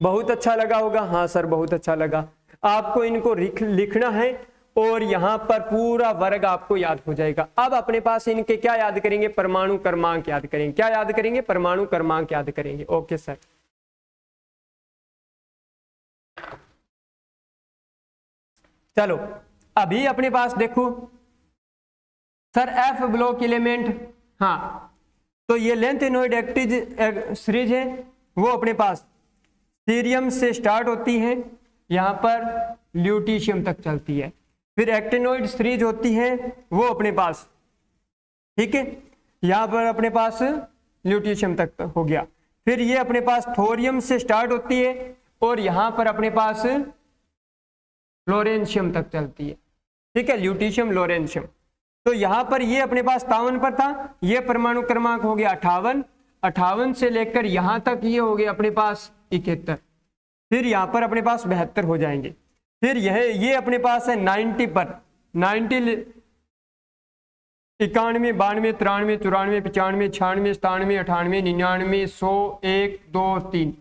बहुत अच्छा लगा होगा, हाँ सर बहुत अच्छा लगा। आपको इनको लिखना है और यहाँ पर पूरा वर्ग आपको याद हो जाएगा। अब अपने पास इनके क्या याद करेंगे, परमाणु क्रमांक याद करेंगे। क्या याद करेंगे, परमाणु क्रमांक याद करेंगे। ओके सर, चलो अभी अपने पास देखो सर F ब्लॉक एलिमेंट, हाँ तो ये लेंथेनोइड एक्टिव सीरीज है, वो अपने पास सीरियम से स्टार्ट होती है, यहाँ पर ल्यूटीशियम तक चलती है। फिर एक्टिनोइड सीरीज होती है, वो अपने पास, ठीक है, यहाँ पर अपने पास ल्यूटीशियम तक हो गया। फिर ये अपने पास थोरियम से स्टार्ट होती है और यहाँ पर अपने पास लोरेंशियम तक चलती है, ठीक है, ल्यूटीशियम, लोरेंशियम। तो यहाँ पर ये अपने पास 53 पर था, ये परमाणु क्रमांक हो गया 58, 58 से लेकर यहाँ तक ये हो गया अपने पास 71, फिर यहाँ पर अपने पास 72 हो जाएंगे। फिर ये अपने पास है 90 पर, 90, 91, 92, 93, 94, 95, 96, 97, 98, 99, 100, 1, 2, 3,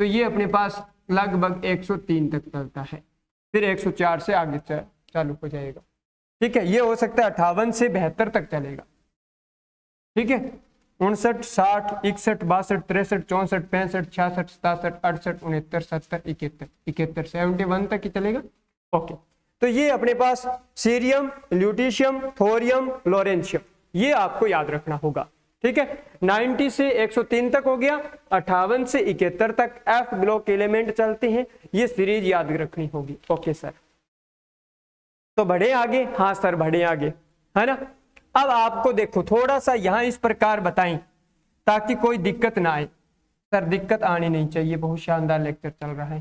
तो ये अपने पास लगभग 103 तक चलता है। फिर 104 से आगे चालू हो जाएगा, ठीक है। ये हो सकता है 58 से 72 तक चलेगा, ठीक है। 59, 60, 61, 62, 63, 64, 65, 66, 67, 68, 69, 70, 71, 71 तक ही चलेगा। ओके, तो ये अपने पास सीरियम, ल्यूटीशियम, थोरियम, लोरेंशियम, ये आपको याद रखना होगा, ठीक है। 90 से 103 तक हो गया, 58 से 71 तक F ब्लॉक एलिमेंट चलते हैं, ये सीरीज याद रखनी होगी। ओके सर, तो बढ़े आगे, हाँ सर बढ़े आगे, है ना। अब आपको देखो थोड़ा सा यहाँ इस प्रकार बताएं ताकि कोई दिक्कत ना आए। सर दिक्कत आनी नहीं चाहिए, बहुत शानदार लेक्चर चल रहा है।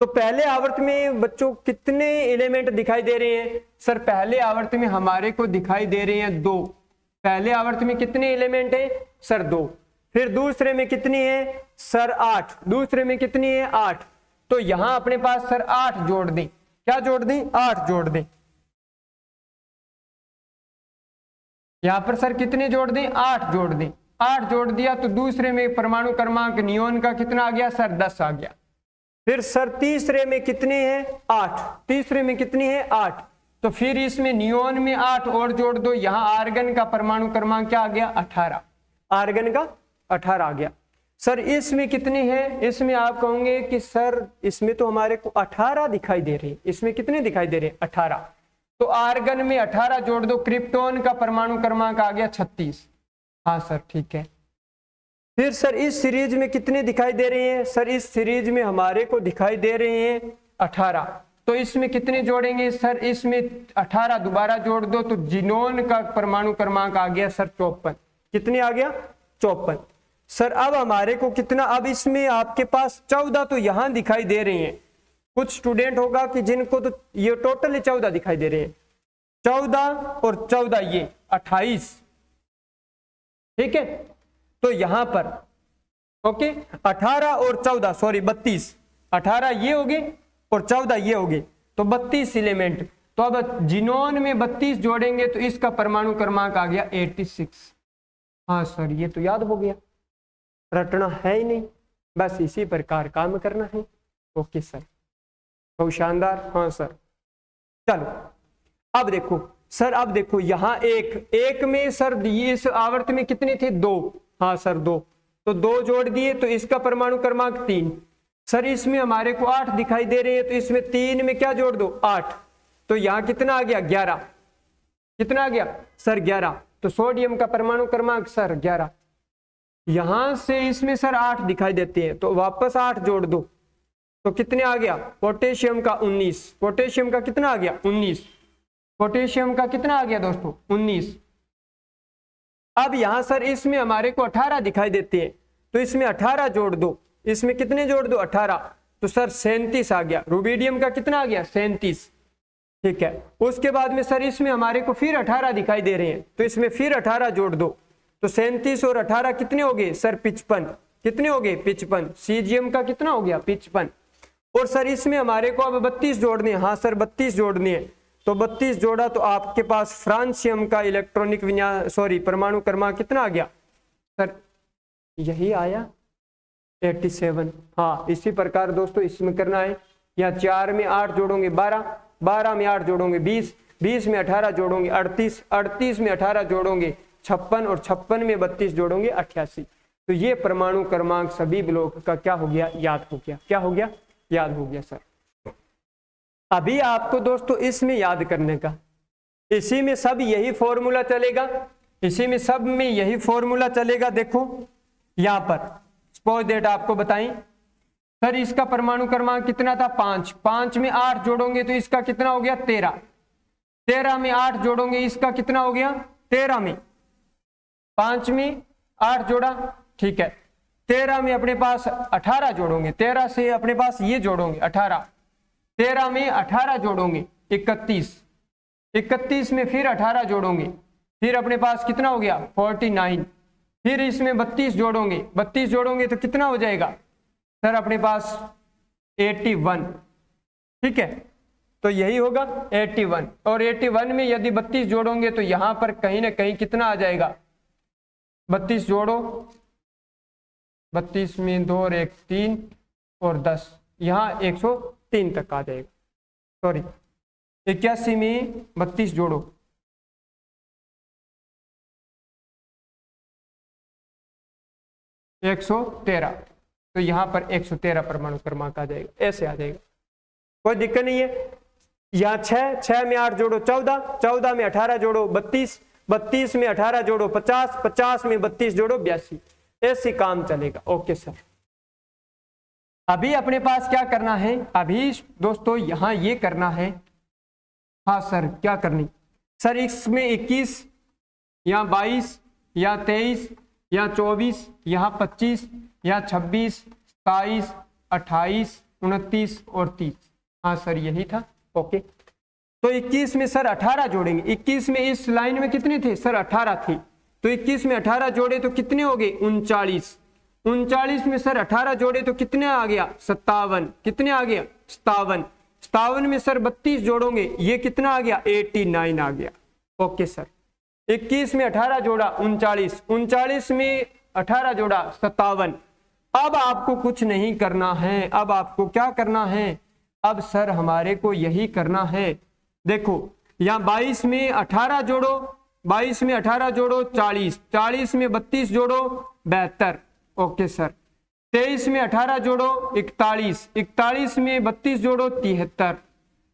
तो पहले आवर्त में बच्चों कितने एलिमेंट दिखाई दे रहे हैं? सर पहले आवर्त में हमारे को दिखाई दे रहे हैं 2। पहले आवर्त में कितने एलिमेंट है? सर 2। फिर दूसरे में कितनी है? सर 8। दूसरे में कितनी है? 8। तो यहां अपने पास सर 8 जोड़ दें। क्या जोड़ दें? 8 जोड़ दें। यहां पर सर कितने जोड़ दें? 8 जोड़ दें। 8 जोड़ दिया तो दूसरे में परमाणु क्रमांक नियोन का कितना आ गया? सर 10 आ गया। फिर सर तीसरे में कितने हैं? 8। तीसरे में कितनी है? 8। तो फिर इसमें नियोन में 8 और जोड़ दो। यहां आर्गन का परमाणु क्रमांक क्या आ गया? 18। आर्गन का 18 आ गया। सर इसमें कितने हैं? इसमें आप कहोगे कि सर इसमें तो हमारे को 18 दिखाई दे रहे हैं। इसमें कितने दिखाई दे रहे हैं? 18। तो आर्गन में 18 जोड़ दो। क्रिप्टोन का परमाणु क्रमांक आ गया 36। हाँ सर ठीक है। फिर सर इस सीरीज में कितने दिखाई दे रहे हैं? सर इस सीरीज में हमारे को दिखाई दे रहे हैं 18। तो इसमें कितने जोड़ेंगे? सर इसमें 18 दोबारा जोड़ दो तो जिनोन का परमाणु क्रमांक आ गया सर 54। कितने आ गया? 54। सर अब हमारे को कितना? अब इसमें आपके पास 14 तो यहां दिखाई दे रहे हैं। कुछ स्टूडेंट होगा कि जिनको तो ये टोटली 14 दिखाई दे रहे हैं। 14 और 14 ये 28। ठीक है, तो यहां पर ओके 18 और 14 सॉरी 32। 18 ये हो गए और 14 ये हो गए तो 32 एलिमेंट। तो अब जिनोन में 32 जोड़ेंगे तो इसका परमाणु क्रमांक आ गया 86। हाँ सर ये तो याद हो गया, रटना है ही नहीं, बस इसी प्रकार काम करना है। ओके सर बहुत शानदार। हाँ सर चलो अब देखो सर, अब देखो यहाँ एक में सर इस आवर्त में कितने थे? 2। हाँ सर 2। तो 2 जोड़ दिए तो इसका परमाणु क्रमांक 3। सर इसमें हमारे को 8 दिखाई दे रहे हैं तो इसमें 3 में क्या जोड़ दो? 8। तो यहाँ कितना आ गया? 11। कितना आ गया? सर 11। तो सोडियम का परमाणु क्रमांक सर 11। यहां से इसमें सर 8 दिखाई देते हैं तो वापस 8 जोड़ दो तो कितने आ गया? पोटेशियम का 19। पोटेशियम का कितना आ गया? 19। पोटेशियम का कितना आ गया दोस्तों? 19। अब यहां सर इसमें हमारे को 18 दिखाई देते हैं तो इसमें 18 जोड़ दो। इसमें कितने जोड़ दो? 18। तो सर 37 आ गया। रुबिडियम का कितना आ गया? 37। ठीक है, उसके बाद में सर इसमें हमारे को फिर 18 दिखाई दे रहे हैं, तो इसमें फिर 18 जोड़ दो, तो 37 और 18 कितने हो गए सर? 55। कितने हो गए? 55। सीजियम का कितना हो गया? 55। और सर इसमें हमारे को अब 32 जोड़ने हैं। हाँ सर 32 जोड़ने हैं, तो 32 जोड़ा तो आपके पास फ्रांसियम का इलेक्ट्रॉनिक विन्यास परमाणु क्रमांक कितना आ गया सर? यही आया 87। हाँ इसी प्रकार दोस्तों इसमें करना है। यहाँ 4 में 8 जोड़ोगे 12, 12 में 8 जोड़ोगे 20, 20 में 18 जोड़ोगे 38, 38 में 18 जोड़ोगे 56 और 56 में 32 जोड़ोगे 88। तो ये परमाणु क्रमांक सभी ब्लॉक का क्या हो गया? याद हो गया। क्या हो गया? याद हो गया सर। अभी आपको दोस्तों इसमें याद करने का, इसी में सब यही फॉर्मूला चलेगा, इसी में सब में यही फॉर्मूला चलेगा। देखो यहां पर सपोज दैट आपको बताएं सर इसका परमाणु क्रमांक कितना था? 5, 5 में 8 जोड़ोगे तो इसका कितना हो गया? 13, 13 में 8 जोड़ोगे इसका कितना हो गया? 13 में 5 में 8 जोड़ा, ठीक है। 13 में अपने पास 18 जोड़ोगे, 13 से अपने पास ये जोड़ोगे 18, 13 में 18 जोड़ोगे 31, 31 में फिर 18 जोड़ोगे, फिर अपने पास कितना हो गया? 49, फिर इसमें 32 जोड़ोगे, 32 जोड़ोगे तो कितना हो जाएगा सर? अपने पास 81। ठीक है, तो यही होगा 81। और 81 में यदि 32 जोड़ोगे तो यहां पर कहीं ना कहीं कितना आ जाएगा? 32 जोड़ो, 32 में 2 और 1 3 और 10, यहाँ 103 तक आ जाएगा। सॉरी 81 में 32 जोड़ो, 113, तो यहाँ पर 113 परमाणु क्रमांक आ जाएगा। ऐसे आ जाएगा, कोई दिक्कत नहीं है। यहाँ 6, 6 में 8 जोड़ो 14, 14 में 18 जोड़ो 32, 32 में 18 जोड़ो 50, 50 में 32 जोड़ो 82। ऐसे काम चलेगा। ओके सर, अभी अपने पास क्या करना है? अभी दोस्तों यहाँ ये करना है। हाँ सर क्या करनी सर? इसमें 21 या 22 या 23 या 24, यहाँ 25 या 26, 27, 28, 29 और 30। हाँ सर यही था। ओके, तो 21 में सर 18 जोड़ेंगे। 21 में इस लाइन में कितने थे सर? 18 थे, तो 21 में 18 जोड़े तो कितने हो गए? 39। 39 में सर 18 जोड़े तो कितने आ गया? 57। कितने आ गया? 57। 57 में सर 32 जोड़ोगे, ये कितना आ गया? 89 आ गया। ओके सर, 21 में 18 जोड़ा 39, 39 में 18 जोड़ा 57। अब आपको कुछ नहीं करना है, अब आपको क्या करना है? अब सर हमारे को यही करना है। देखो यहाँ 22 में 18 जोड़ो, 22 में 18 जोड़ो 40, 40 में 32 जोड़ो 72। ओके सर, 23 में 18 जोड़ो 41, 41 में 32 जोड़ो 73,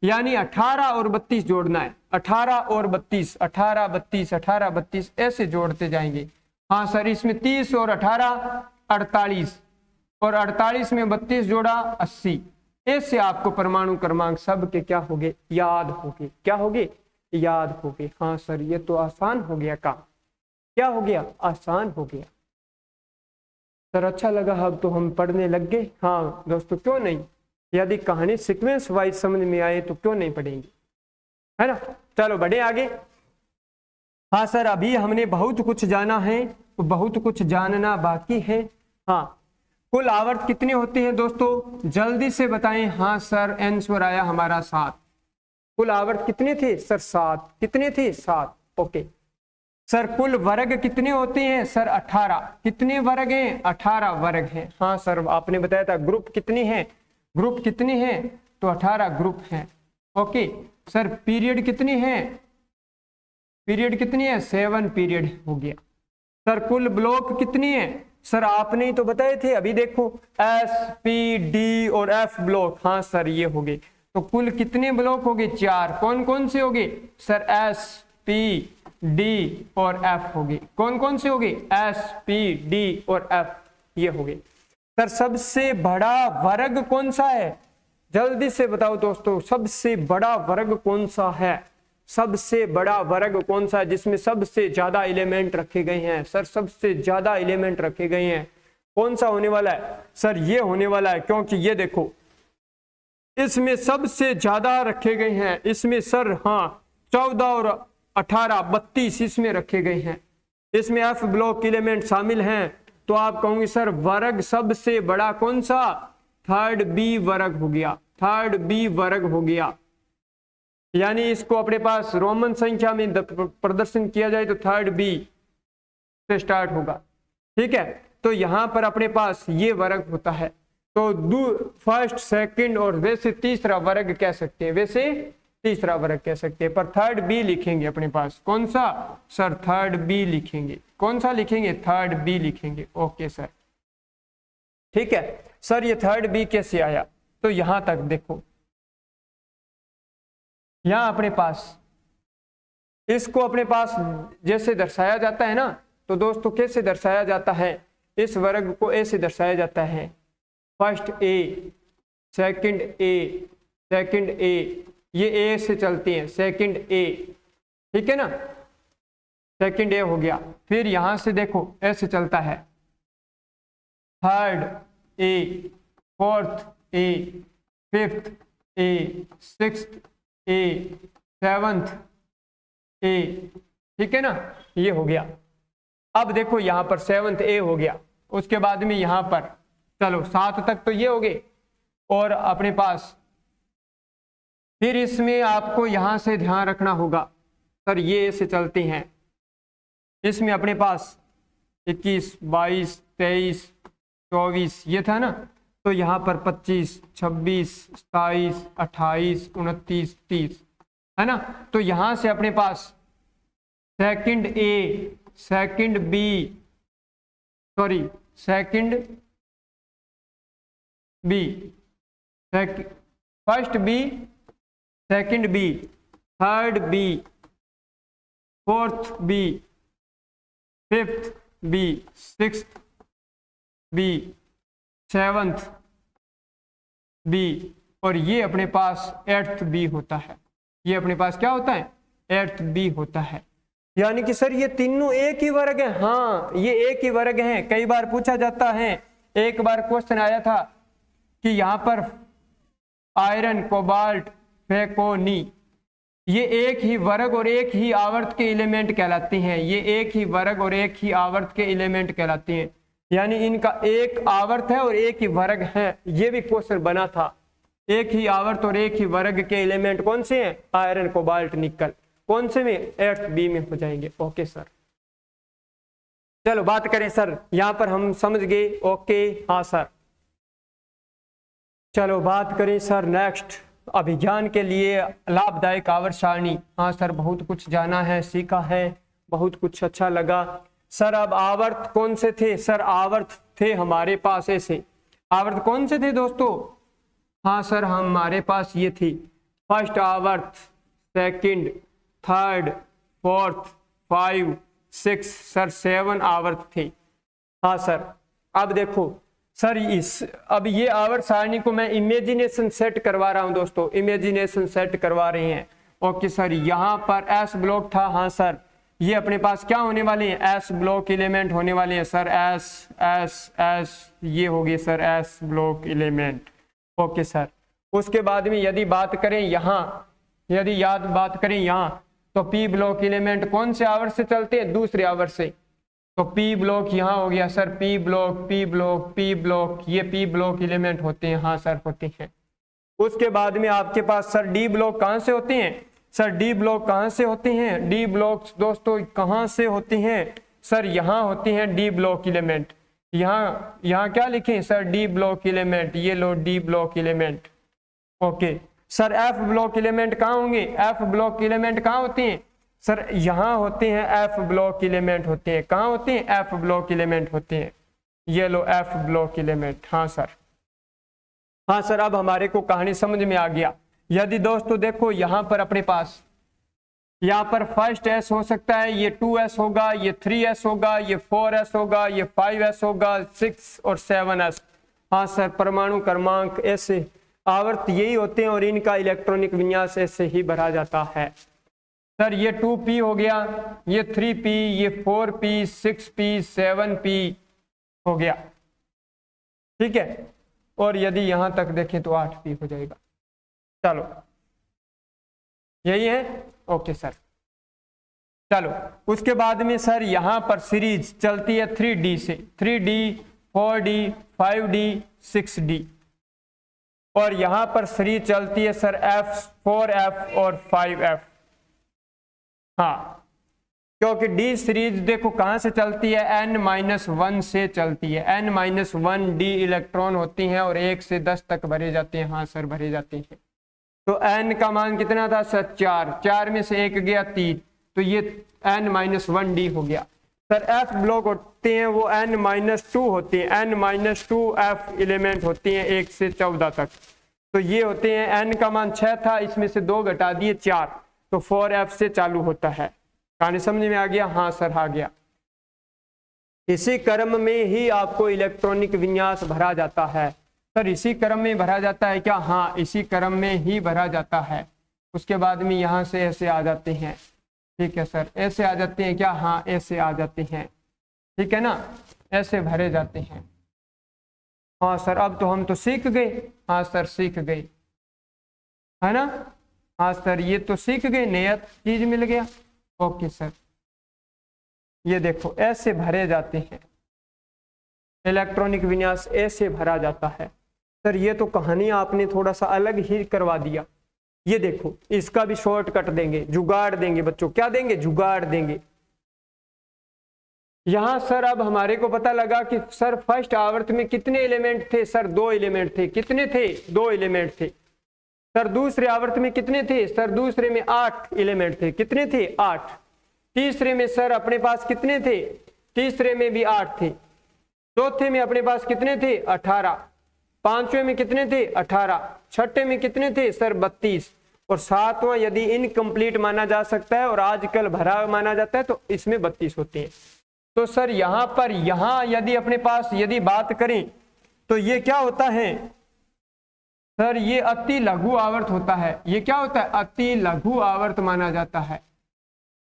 यानी 18 और 32 जोड़ना है। 18 और 32, 18 32, 18 32 ऐसे जोड़ते जाएंगे। हाँ सर, इसमें 30 और 18 48, और 48 में 32 जोड़ा 80। ऐसे आपको परमाणु क्रमांक सब के क्या हो गए? याद हो गए। क्या हो गए? याद हो गए। हाँ सर ये तो आसान हो गया काम। क्या हो गया? आसान हो गया सर। अच्छा लगा, अब तो हम पढ़ने लग गए। हाँ दोस्तों क्यों नहीं, यदि कहानी सीक्वेंस वाइज समझ में आए तो क्यों नहीं पढ़ेंगे, है ना। चलो बढ़े आगे। हाँ सर, अभी हमने बहुत कुछ जाना है, तो बहुत कुछ जानना बाकी है। हाँ, कुल आवर्त कितने होते हैं दोस्तों? जल्दी से बताएं। हाँ सर, आंसर आया हमारा 7। कुल आवर्त कितने थे सर? 7। कितने थे? 7। ओके सर, कुल वर्ग कितने होते हैं सर? 18। कितने वर्ग हैं? 18 वर्ग हैं। हाँ सर, आपने बताया था ग्रुप कितने हैं? ग्रुप कितने हैं? तो 18 ग्रुप हैं। ओके सर, पीरियड कितने हैं? पीरियड कितनी है? 7 पीरियड हो गया। सर कुल ब्लॉक कितनी है? सर आपने ही तो बताए थे अभी। देखो एस, पी, डी और एफ ब्लॉक। हाँ सर ये हो गए। तो कुल कितने ब्लॉक हो गए? 4। कौन कौन से हो गए सर? एस, पी, डी और एफ हो गए। कौन कौन से हो गए? एस, पी, डी और एफ, ये हो गए। सर सबसे बड़ा वर्ग कौन सा है? जल्दी से बताओ दोस्तों, सबसे बड़ा वर्ग कौन सा है? सबसे बड़ा वर्ग कौन सा है जिसमें सबसे ज्यादा एलिमेंट रखे गए हैं? सर सबसे ज्यादा एलिमेंट रखे गए हैं, कौन सा होने वाला है? सर ये होने वाला है, क्योंकि ये देखो इसमें सबसे ज्यादा रखे गए हैं, इसमें सर हाँ 14 और 18 32 इसमें रखे गए हैं, इसमें एफ ब्लॉक एलिमेंट शामिल हैं। तो आप कहोगे सर वर्ग सबसे बड़ा कौन सा, थर्ड बी वर्ग हो गया, थर्ड बी वर्ग हो गया। यानी इसको अपने पास रोमन संख्या में प्रदर्शन किया जाए तो थर्ड बी से स्टार्ट होगा, ठीक है। तो यहां पर अपने पास ये वर्ग होता है, तो फर्स्ट सेकंड और वैसे तीसरा वर्ग कह सकते हैं, वैसे तीसरा वर्ग कह सकते हैं, पर थर्ड बी लिखेंगे अपने पास। कौन सा सर, थर्ड बी लिखेंगे। कौन सा लिखेंगे, थर्ड बी लिखेंगे। ओके सर, ठीक है सर। ये थर्ड बी कैसे आया, तो यहां तक देखो, यहां अपने पास इसको अपने पास जैसे दर्शाया जाता है ना, तो दोस्तों कैसे दर्शाया जाता है, इस वर्ग को ऐसे दर्शाया जाता है, first A, second A, second ए, ये ए से चलती हैं, सेकंड ए, ठीक है ना, सेकंड ए हो गया। फिर यहां से देखो ऐसे चलता है, third A, fourth A, fifth A, sixth A, seventh A, ठीक है ना, ये हो गया। अब देखो यहां पर सेवंथ ए हो गया, उसके बाद में यहां पर चलो 7 तक तो ये हो गए, और अपने पास फिर इसमें आपको यहां से ध्यान रखना होगा, सर ये ऐसे चलते हैं, इसमें अपने पास 21, 22, 23, 24 ये था ना, तो यहाँ पर 25, 26, 27, 28, 29, 30 है ना। तो यहाँ से अपने पास second A, second B, sorry second B, first B, second B, third B, fourth B, fifth B, sixth B, seventh B, और ये अपने पास एट्थ बी होता है। ये अपने पास क्या होता है, एट्थ बी होता है। यानी कि सर ये तीनों एक ही वर्ग है, हाँ ये एक ही वर्ग हैं। कई बार पूछा जाता है, एक बार क्वेश्चन आया था कि यहाँ पर आयरन, कोबाल्ट, फेकोनी, ये एक ही वर्ग और एक ही आवर्त के एलिमेंट कहलाते हैं। ये एक ही वर्ग और एक ही आवर्त के एलिमेंट कहलाते हैं, यानी इनका एक आवर्त है और एक ही वर्ग है। ये भी क्वेश्चन बना था, एक ही आवर्त और एक ही वर्ग के एलिमेंट कौन से हैं, आयरन, कोबाल्ट, निकल, कौन से में, एट्थ बी में हो जाएंगे। ओके सर, चलो बात करें सर, यहां पर हम समझ गए। ओके हाँ सर, चलो बात करें सर नेक्स्ट, अभिज्ञान के लिए लाभदायक आवर्त सारणी। हाँ सर, बहुत कुछ जाना है, सीखा है, बहुत कुछ अच्छा लगा सर। अब आवर्त कौन से थे सर, आवर्त थे हमारे पास ऐसे, आवर्त कौन से थे दोस्तों, हाँ सर हमारे पास ये थी, फर्स्ट आवर्त, सेकंड, थर्ड, फोर्थ, 5, 6 सर 7 आवर्त थे। हाँ सर, अब देखो सर अब ये आवर्त सारणी को मैं इमेजिनेशन सेट करवा रहा हूं दोस्तों, इमेजिनेशन सेट करवा रहे हैं। ओके सर, यहाँ पर एस ब्लॉक था, हाँ सर ये अपने पास क्या होने वाले हैं, एस ब्लॉक एलिमेंट होने वाले हैं सर, एस एस एस, ये हो गए sir S block element. Okay sir, उसके बाद में यदि बात करें यहाँ, यदि बात करें यहाँ, तो पी ब्लॉक एलिमेंट कौन से आवर्त से चलते हैं, दूसरे आवर्त से। तो पी ब्लॉक यहाँ हो गया sir, P block, P block, P block, ये पी ब्लॉक एलिमेंट होते हैं, हाँ सर होते हैं। उसके बाद में आपके पास सर डी ब्लॉक कहाँ से होते हैं, सर डी ब्लॉक कहाँ से होते हैं, डी ब्लॉक दोस्तों कहाँ से होते हैं सर, यहाँ होते हैं डी ब्लॉक एलिमेंट। यहाँ क्या लिखें सर, डी ब्लॉक एलिमेंट, ये लो d block element. Okay sir, f block element कहाँ होंगे, एफ ब्लॉक एलिमेंट कहाँ होते हैं सर, यहाँ होते हैं एफ ब्लॉक एलिमेंट होते हैं, कहाँ होते हैं, एफ ब्लॉक एलिमेंट होते हैं, ये लो एफ ब्लॉक एलिमेंट। हाँ सर, हाँ सर, अब हमारे को कहानी समझ में आ गया। यदि दोस्तों देखो यहाँ पर अपने पास, यहाँ पर फर्स्ट एस हो सकता है, ये 2s होगा, ये 3s होगा, ये 4s होगा, ये 5s होगा, 6 और 7s। हाँ सर, परमाणु क्रमांक ऐसे आवर्त यही होते हैं और इनका इलेक्ट्रॉनिक विन्यास ऐसे ही भरा जाता है। सर ये 2p हो गया, ये 3p, ये 4p, 6p, 7p हो गया, ठीक है। और यदि यहां तक देखें तो 8p हो जाएगा। चलो यही है, ओके सर। चलो उसके बाद में सर यहाँ पर सीरीज चलती है 3D से, 3D 4D 5D 6D, और यहाँ पर सीरीज चलती है सर F 4F और 5F। हाँ क्योंकि D सीरीज देखो कहाँ से चलती है, n-1 से चलती है, n-1 D इलेक्ट्रॉन होती हैं और 1 से 10 तक भरे जाते हैं। हाँ सर भरे जाते हैं। तो n का मान कितना था सर 4, 4 में से 1 गया 3, तो ये n-1 D हो गया। सर F ब्लॉक होते हैं वो n-2 होते हैं, n-2 F एलिमेंट होती हैं 1 से 14 तक। तो ये होते हैं, n का मान 6 था, इसमें से 2 घटा दिए 4, तो 4F से चालू होता है। कहानी समझ में आ गया? हाँ सर आ गया। इसी क्रम में ही आपको इलेक्ट्रॉनिक विन्यास भरा जाता है। सर इसी क्रम में भरा जाता है क्या? हाँ इसी क्रम में ही भरा जाता है। उसके बाद में यहाँ से ऐसे आ जाते हैं, ठीक है सर, ऐसे आ जाते हैं क्या? हाँ ऐसे आ जाते हैं, ठीक है ना, ऐसे भरे जाते हैं। हाँ सर अब तो हम तो सीख गए। हाँ सर सीख गए, है ना। हाँ सर ये तो सीख गए, नया चीज मिल गया। ओके सर, ये देखो ऐसे भरे जाते हैं, इलेक्ट्रॉनिक विन्यास ऐसे भरा जाता है। सर ये तो कहानी आपने थोड़ा सा अलग ही करवा दिया। ये देखो इसका भी शॉर्टकट देंगे, जुगाड़ देंगे बच्चों। क्या देंगे? जुगाड़ देंगे। यहां सर अब हमारे को पता लगा कि सर फर्स्ट आवर्त में कितने एलिमेंट थे? सर 2 एलिमेंट थे। कितने थे? 2 एलिमेंट थे। सर दूसरे आवर्त में कितने थे? सर दूसरे में 8 एलिमेंट थे। कितने थे? 8। तीसरे में सर अपने पास कितने थे? तीसरे में भी 8 थे। चौथे में अपने पास कितने थे? 18। पांचवें में कितने थे? 18। छठे में कितने थे? सर 32। और सातवां यदि इनकम्प्लीट माना जा सकता है और आजकल भरा माना जाता है तो इसमें 32 होते हैं। तो सर यहां पर यहां यदि अपने पास यदि बात करें तो ये क्या होता है सर? ये अति लघु आवर्त होता है। ये क्या होता है? अति लघु आवर्त माना जाता है।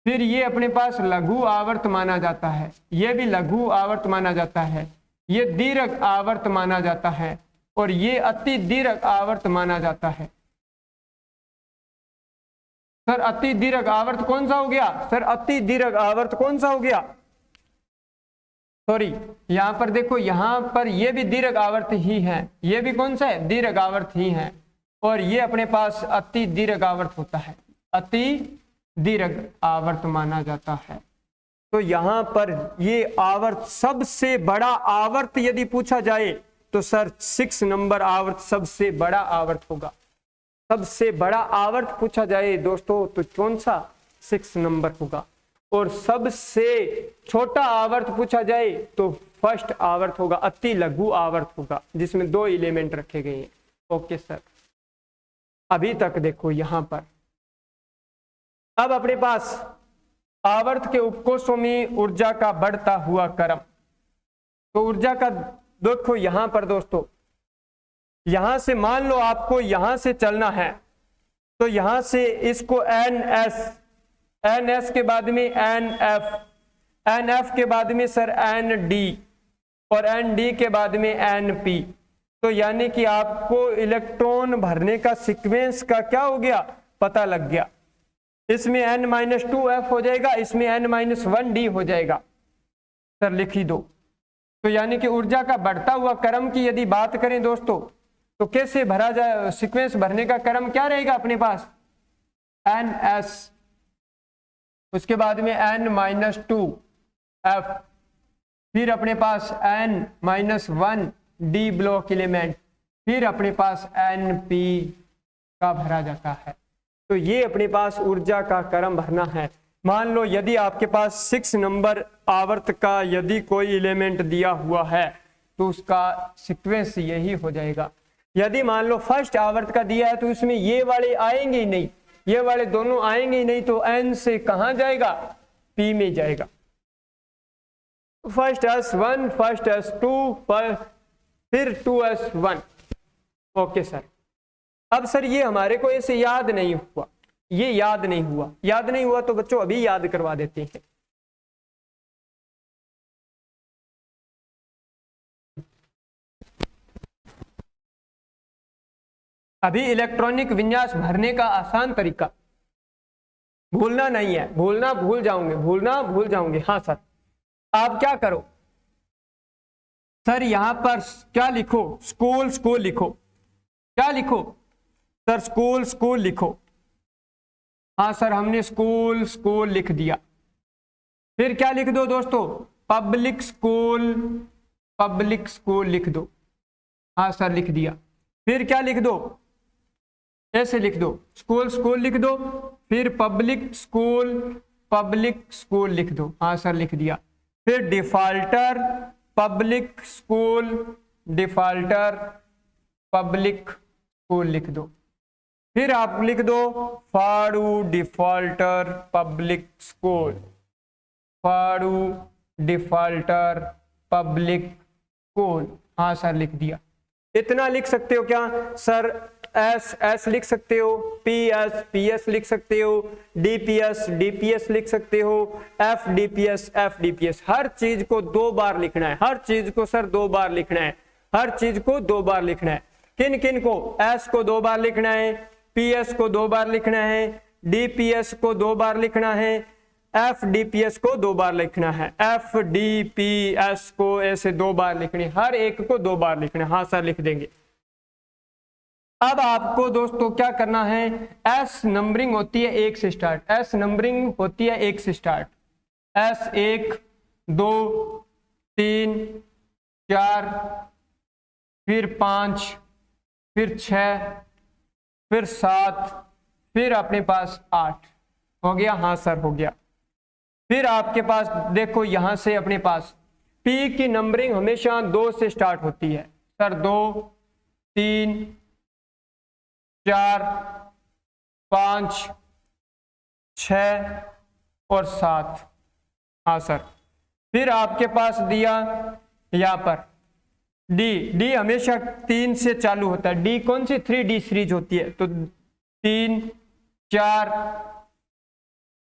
फिर ये अपने पास लघु आवर्त माना जाता है, ये भी लघु आवर्त माना जाता है, ये दीर्घ आवर्त माना जाता है, और ये अति दीर्घ आवर्त माना जाता है। सर अति दीर्घ आवर्त कौन सा हो गया? सर अति दीर्घ आवर्त कौन सा हो गया? सॉरी यहां पर देखो, यहां पर ये भी दीर्घ आवर्त ही है, ये भी कौन सा है? दीर्घ आवर्त ही है, और ये अपने पास अति दीर्घ आवर्त होता है, अति दीर्घ आवर्त माना जाता है। तो यहां पर ये आवर्त सबसे बड़ा आवर्त यदि पूछा जाए तो सर 6 नंबर आवर्त सबसे बड़ा आवर्त होगा। सबसे बड़ा आवर्त पूछा जाए दोस्तों तो कौन सा? 6 नंबर होगा। और सबसे छोटा आवर्त पूछा जाए तो फर्स्ट आवर्त होगा, अति लघु आवर्त होगा, जिसमें 2 एलिमेंट रखे गए हैं। ओके सर, अभी तक देखो यहां पर। अब अपने पास आवर्त के उपकोषों में ऊर्जा का बढ़ता हुआ क्रम। तो ऊर्जा का देखो यहां पर दोस्तों, यहां से मान लो आपको यहां से चलना है, तो यहां से इसको NS के बाद में NF के बाद में सर ND, और ND के बाद में NP। तो यानी कि आपको इलेक्ट्रॉन भरने का सीक्वेंस का क्या हो गया? पता लग गया। इसमें n-2F हो जाएगा, इसमें n-1D हो जाएगा। सर लिख ही दो। तो यानी कि ऊर्जा का बढ़ता हुआ क्रम की यदि बात करें दोस्तों तो कैसे भरा जाए? सीक्वेंस भरने का क्रम क्या रहेगा अपने पास? NS, उसके बाद में n-2F, फिर अपने पास n-1D ब्लॉक एलिमेंट, फिर अपने पास NP का भरा जाता है। तो ये अपने पास ऊर्जा का क्रम भरना है। मान लो यदि आपके पास 6 नंबर आवर्त का यदि कोई एलिमेंट दिया हुआ है तो उसका सीक्वेंस यही हो जाएगा। यदि मान लो फर्स्ट आवर्त का दिया है तो इसमें ये वाले आएंगे ही नहीं, ये वाले दोनों आएंगे ही नहीं, तो N से कहां जाएगा? P में जाएगा। फर्स्ट S1, फर्स्ट S2, फिर 2S1। Okay sir. अब सर ये हमारे को ऐसे याद नहीं हुआ, ये याद नहीं हुआ। याद नहीं हुआ तो बच्चों अभी याद करवा देते हैं। अभी इलेक्ट्रॉनिक विन्यास भरने का आसान तरीका, भूलना नहीं है, भूलना भूल जाओगे, भूलना भूल जाओगे। हाँ सर, आप क्या करो सर, यहां पर क्या लिखो, स्कूल स्कूल लिखो, क्या लिखो सर, स्कूल स्कूल लिखो। हाँ सर, हमने स्कूल स्कूल लिख दिया। फिर क्या लिख दो दोस्तों, पब्लिक स्कूल, पब्लिक स्कूल लिख दो। हाँ सर, लिख दिया। फिर क्या लिख दो, ऐसे लिख दो, स्कूल स्कूल लिख दो, फिर पब्लिक स्कूल, पब्लिक स्कूल लिख दो। हाँ सर, लिख दिया। फिर defaulter public school, defaulter public school लिख दो। फिर आप लिख दो फाड़ू डिफॉल्टर पब्लिक स्कूल, फाड़ू डिफॉल्टर पब्लिक स्कूल। हाँ सर, लिख दिया। इतना लिख सकते हो क्या सर, एस एस लिख सकते हो, पी एस लिख सकते हो, डी पी एस लिख सकते हो, एफ डी पी एस। हर चीज को 2 बार लिखना है, हर चीज को सर 2 बार लिखना है, हर चीज को 2 बार लिखना है। किन किन को, एस को 2 बार लिखना है, पी एस को 2 बार लिखना है, डी पी एस को 2 बार लिखना है, एफ डी पी एस को 2 बार लिखना है, एफ डी पी एस को ऐसे 2 बार लिखनी, हर एक को 2 बार लिखना है। हाँ सर, लिख देंगे। अब आपको दोस्तों क्या करना है, एस नंबरिंग होती है 1 से स्टार्ट, एस नंबरिंग होती है 1 से स्टार्ट, एस 1 2 3 4 फिर 5 फिर 6 फिर 7 फिर अपने पास 8 हो गया। हाँ सर, हो गया। फिर आपके पास देखो यहां से अपने पास पी की नंबरिंग हमेशा 2 से स्टार्ट होती है सर, 2 3 4 5 6 और 7। हाँ सर। फिर आपके पास दिया यहां पर डी हमेशा 3 से चालू होता है, डी कौन सी 3D सीरीज होती है, तो 3 4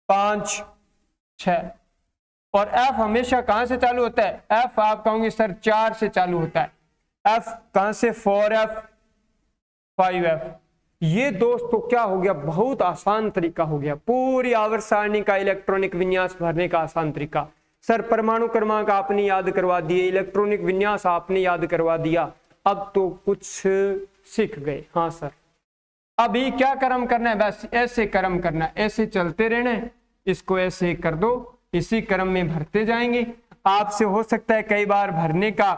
5 6। और एफ हमेशा कहां से चालू होता है, एफ आप कहोगे सर 4 से चालू होता है, एफ कहां से 4F 5F। ये दोस्तों क्या हो गया, बहुत आसान तरीका हो गया, पूरी आवर्त सारणी का इलेक्ट्रॉनिक विन्यास भरने का आसान तरीका। सर परमाणु क्रमांक आपने याद करवा दिए, इलेक्ट्रॉनिक विन्यास आपने याद करवा दिया, अब तो कुछ सीख गए। हाँ सर, अभी क्या क्रम करना है, बस ऐसे क्रम करना है, ऐसे चलते रहना है, इसको ऐसे कर दो, इसी क्रम में भरते जाएंगे। आपसे हो सकता है कई बार भरने का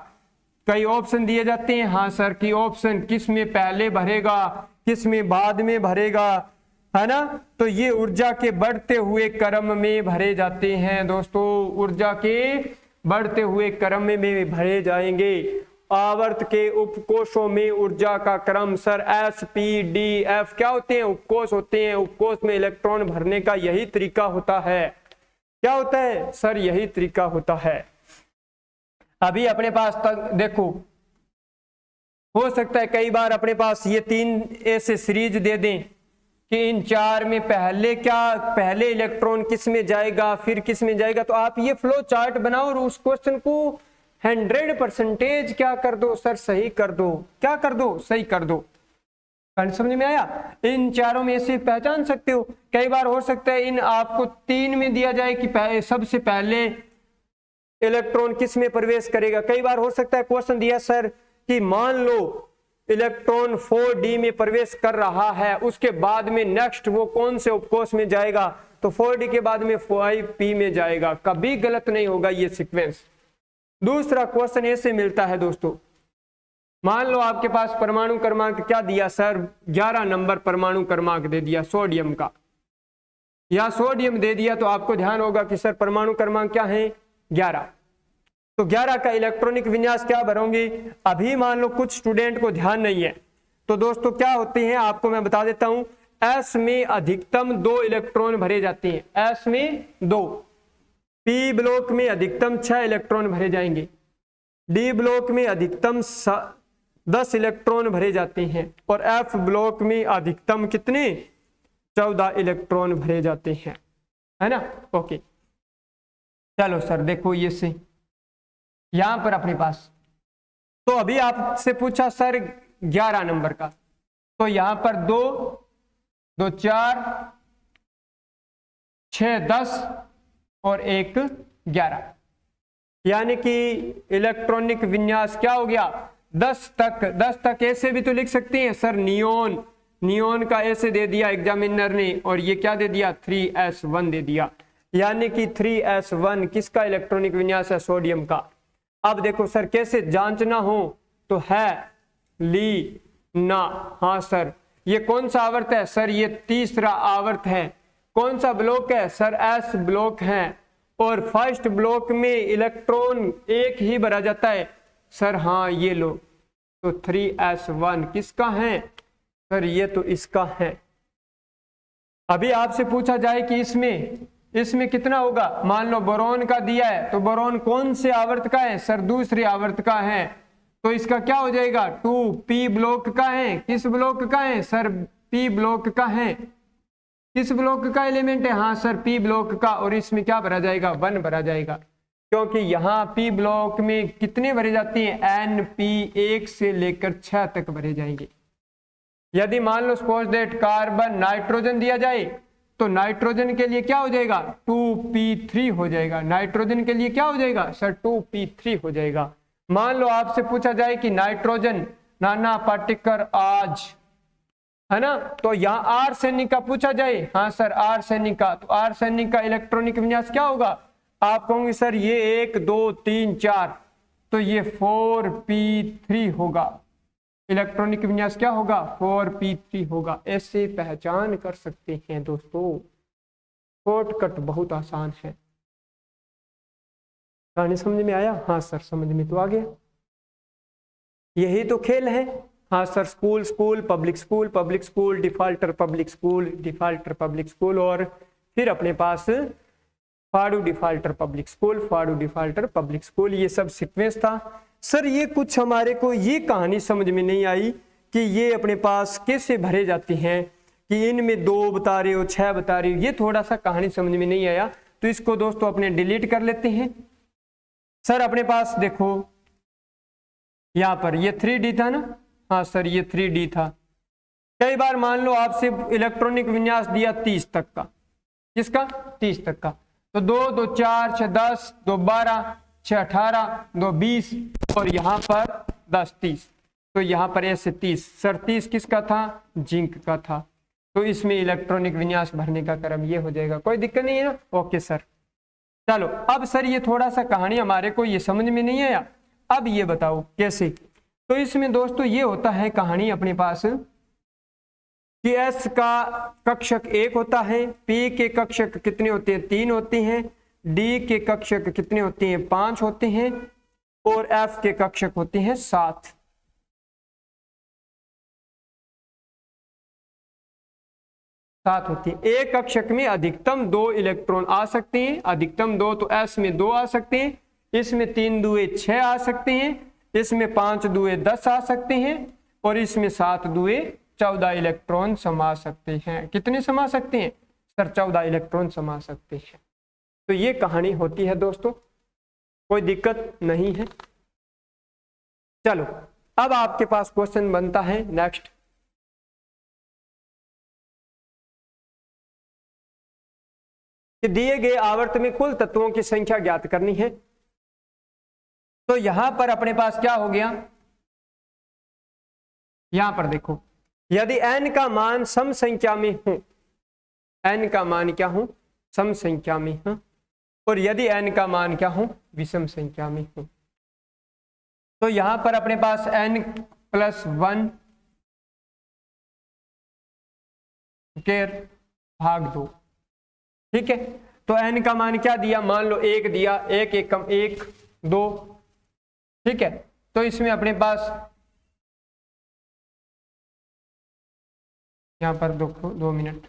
कई ऑप्शन दिए जाते हैं, हाँ सर कि ऑप्शन किस में पहले भरेगा किस में बाद में भरेगा, है ना, तो ये ऊर्जा के बढ़ते हुए क्रम में भरे जाते हैं दोस्तों, ऊर्जा के बढ़ते हुए क्रम में भरे जाएंगे। आवर्त के उपकोषों में ऊर्जा का क्रम sir S P D F क्या होते हैं, उपकोष होते हैं, उपकोष में इलेक्ट्रॉन भरने का यही तरीका होता है। क्या होता है सर, यही तरीका होता है। अभी अपने पास तक देखो, हो सकता है कई बार अपने पास ये 3 ऐसे सीरीज दे दें कि इन 4 में पहले इलेक्ट्रॉन किस में जाएगा फिर किस में जाएगा, तो आप ये फ्लो चार्ट बनाओ और उस क्वेश्चन को 100% क्या कर दो सर, सही कर दो। क्या कर दो, सही कर दो। समझ में आया, इन 4 में से पहचान सकते हो। कई बार हो सकता है इन आपको 3 में दिया जाए कि सबसे पहले इलेक्ट्रॉन किस में प्रवेश करेगा। कई बार हो सकता है क्वेश्चन दिया सर कि मान लो इलेक्ट्रॉन 4D में प्रवेश कर रहा है, उसके बाद में नेक्स्ट वो कौन से उपकोष में जाएगा, तो 4D के बाद में 5P में जाएगा। कभी गलत नहीं होगा ये सीक्वेंस। दूसरा क्वेश्चन ऐसे मिलता है दोस्तों, मान लो आपके पास परमाणु क्रमांक क्या दिया सर, 11 नंबर परमाणु क्रमांक दे दिया सोडियम का, या सोडियम दे दिया, तो आपको ध्यान होगा कि सर परमाणु क्रमांक क्या है 11, तो 11 का इलेक्ट्रॉनिक विन्यास क्या भरोगे। अभी मान लो कुछ स्टूडेंट को ध्यान नहीं है, तो दोस्तों क्या होते हैं आपको मैं बता देता हूं, एस में अधिकतम 2 इलेक्ट्रॉन भरे जाते हैं, एस में 2, पी ब्लॉक में अधिकतम 6 इलेक्ट्रॉन भरे जाएंगे, डी ब्लॉक में अधिकतम 10 इलेक्ट्रॉन भरे जाते हैं, और एफ ब्लॉक में अधिकतम कितने 14 इलेक्ट्रॉन भरे जाते हैं, है ना। ओके चलो सर देखो ये से यहां पर अपने पास, तो अभी आपसे पूछा सर 11 नंबर का, तो यहां पर 2 2 4 6 10 और 1 11, यानी कि इलेक्ट्रॉनिक विन्यास क्या हो गया 10 तक। ऐसे भी तो लिख सकते हैं सर, नियोन का ऐसे दे दिया एग्जामिनर ने, और ये क्या दे दिया 3s1 दे दिया, यानी कि 3s1 किसका इलेक्ट्रॉनिक विन्यास है, सोडियम का। अब देखो सर कैसे जांचना हो तो है ली ना, हाँ सर ये कौन सा आवर्त है सर, ये तीसरा आवर्त है। कौन सा ब्लॉक है सर, एस ब्लॉक है, और फर्स्ट ब्लॉक में इलेक्ट्रॉन एक ही भरा जाता है सर, हाँ ये लो, तो 3s1 किसका है सर, ये तो इसका है। अभी आपसे पूछा जाए कि इसमें कितना होगा, मान लो बोरॉन का दिया है, तो बोरॉन कौन से आवर्त का है सर, दूसरे आवर्त का है, तो इसका क्या हो जाएगा 2p ब्लॉक का है। किस ब्लॉक का है सर, p ब्लॉक का है। किस ब्लॉक का एलिमेंट है, हाँ सर p ब्लॉक का, और इसमें क्या भरा जाएगा 1 भरा जाएगा, क्योंकि यहाँ p ब्लॉक में कितने भरे जाते हैं np 1 से लेकर 6 तक भरे जाएंगे। यदि मान लो सपोज दैट कार्बन नाइट्रोजन दिया जाए, तो नाइट्रोजन के लिए क्या हो जाएगा 2p3 हो जाएगा, नाइट्रोजन के लिए क्या हो जाएगा सर 2p3 हो जाएगा। मान लो आपसे पूछा जाए कि नाइट्रोजन नाना पार्टिकल आज, है ना, तो यहाँ आर्सेनिक का पूछा जाए, हाँ सर आर्सेनिक का, तो आर्सेनिक का इलेक्ट्रॉनिक विन्यास क्या होगा, आप कहोगे सर ये 1 2 3 4, तो ये 4p3 होगा, इलेक्ट्रॉनिक विन्यास क्या होगा 4p3 होगा। ऐसे पहचान कर सकते हैं दोस्तों, शॉर्टकट बहुत आसान है। कहानी समझ में आया, हाँ सर समझ में तो आ गया, यही तो खेल है। हाँ sir school public school defaulter public school, और फिर अपने पास फाड़ू डिफाल्टर पब्लिक स्कूल, ये सब सीक्वेंस था। सर ये कुछ हमारे को ये कहानी समझ में नहीं आई कि ये अपने पास कैसे भरे जाते हैं, कि इनमें 2 बता रहे हो 6 बता रहे हो, ये थोड़ा सा कहानी समझ में नहीं आया, तो इसको दोस्तों अपने डिलीट कर लेते हैं। सर अपने पास देखो यहाँ पर ये 3d था ना, हाँ सर ये 3d था। कई बार मान लो आपसे इलेक्ट्रॉनिक विन्यास दिया 30 तक का, किसका 30 तक का, तो 2 2 4 6 10 2 12 6 18 2 20 और यहाँ पर 10 30, तो यहाँ पर ऐसे 30, सर 30 किसका था जिंक का था, तो इसमें इलेक्ट्रॉनिक विन्यास भरने का क्रम ये हो जाएगा, कोई दिक्कत नहीं है ना, ओके सर। चलो अब सर ये थोड़ा सा कहानी हमारे को ये समझ में नहीं आया, अब ये बताओ कैसे। तो इसमें दोस्तों ये होता है कहानी अपने पास कि S का कक्षक 1 होता है, P के कक्षक कितने होते हैं 3 होते हैं, D के कक्षक कितने होते हैं 5 होते हैं, और F के कक्षक होते हैं 7। होती है। एक कक्षक में अधिकतम 2 इलेक्ट्रॉन आ सकते हैं, अधिकतम 2, तो S में 2 आ सकते हैं, इसमें 3 दुए 6 आ सकते हैं, इसमें 5 दुए 10 आ सकते हैं, और इसमें 7 दुए 14 इलेक्ट्रॉन समा सकते हैं। कितने समा सकते हैं सर 14 इलेक्ट्रॉन समा सकते हैं। तो ये कहानी होती है दोस्तों, कोई दिक्कत नहीं है। चलो अब आपके पास क्वेश्चन बनता है नेक्स्ट, कि दिए गए आवर्त में कुल तत्वों की संख्या ज्ञात करनी है। तो यहां पर अपने पास क्या हो गया, यहां पर देखो यदि n का मान सम संख्या में हो, n का मान क्या हो सम संख्या में हो, और यदि n का मान क्या हो विषम संख्या में हो, तो यहां पर अपने पास n+1 के भाग 2, ठीक है। तो n का मान क्या दिया, मान लो 1 दिया, 1 एकम 1 2, ठीक है। तो इसमें अपने पास यहां पर 2 मिनट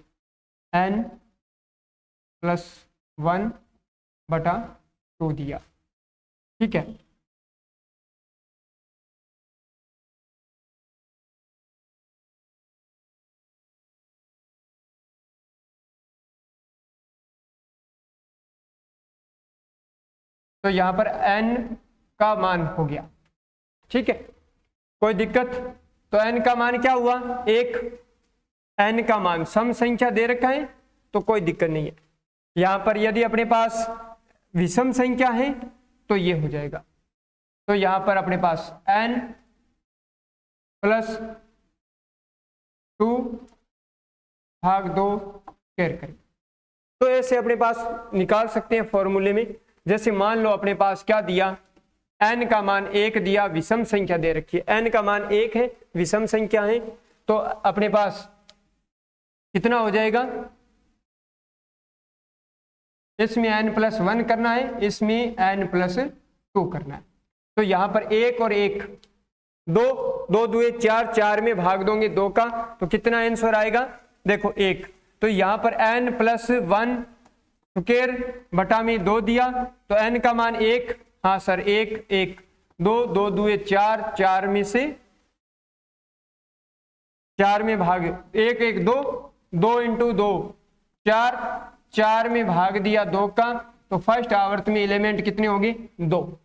n+1/2 दिया, ठीक है। तो यहां पर n का मान हो गया, ठीक है, कोई दिक्कत। तो n का मान क्या हुआ 1, n का मान सम संख्या दे रखा है तो कोई दिक्कत नहीं है। यहां पर यदि अपने पास विषम संख्या है तो ये हो जाएगा, तो यहां पर अपने पास n + 2 भाग 2 स्क्वायर करें। तो ऐसे अपने पास निकाल सकते हैं फॉर्मूले में। जैसे मान लो अपने पास क्या दिया, n का मान 1 दिया, विषम संख्या दे रखी है, n का मान 1 है, विषम संख्या है, तो अपने पास कितना हो जाएगा, इसमें n + 1 करना है, इसमें n + 2 करना है। तो यहां पर 1 और 1 2, 2 दूए 4, 4 में भाग दोगे 2 का तो कितना आंसर आएगा, देखो 1। तो यहां पर n + 1 स्क्वायर बटा में 2 दिया, तो n का मान 1, हाँ सर 1, 1, 2, 2 दूए 4, 4 में से 4 में भाग 1, 1, 2, 2 × 2 4, 4 में भाग दिया 2 का, तो फर्स्ट आवर्त में एलिमेंट कितने होंगे 2।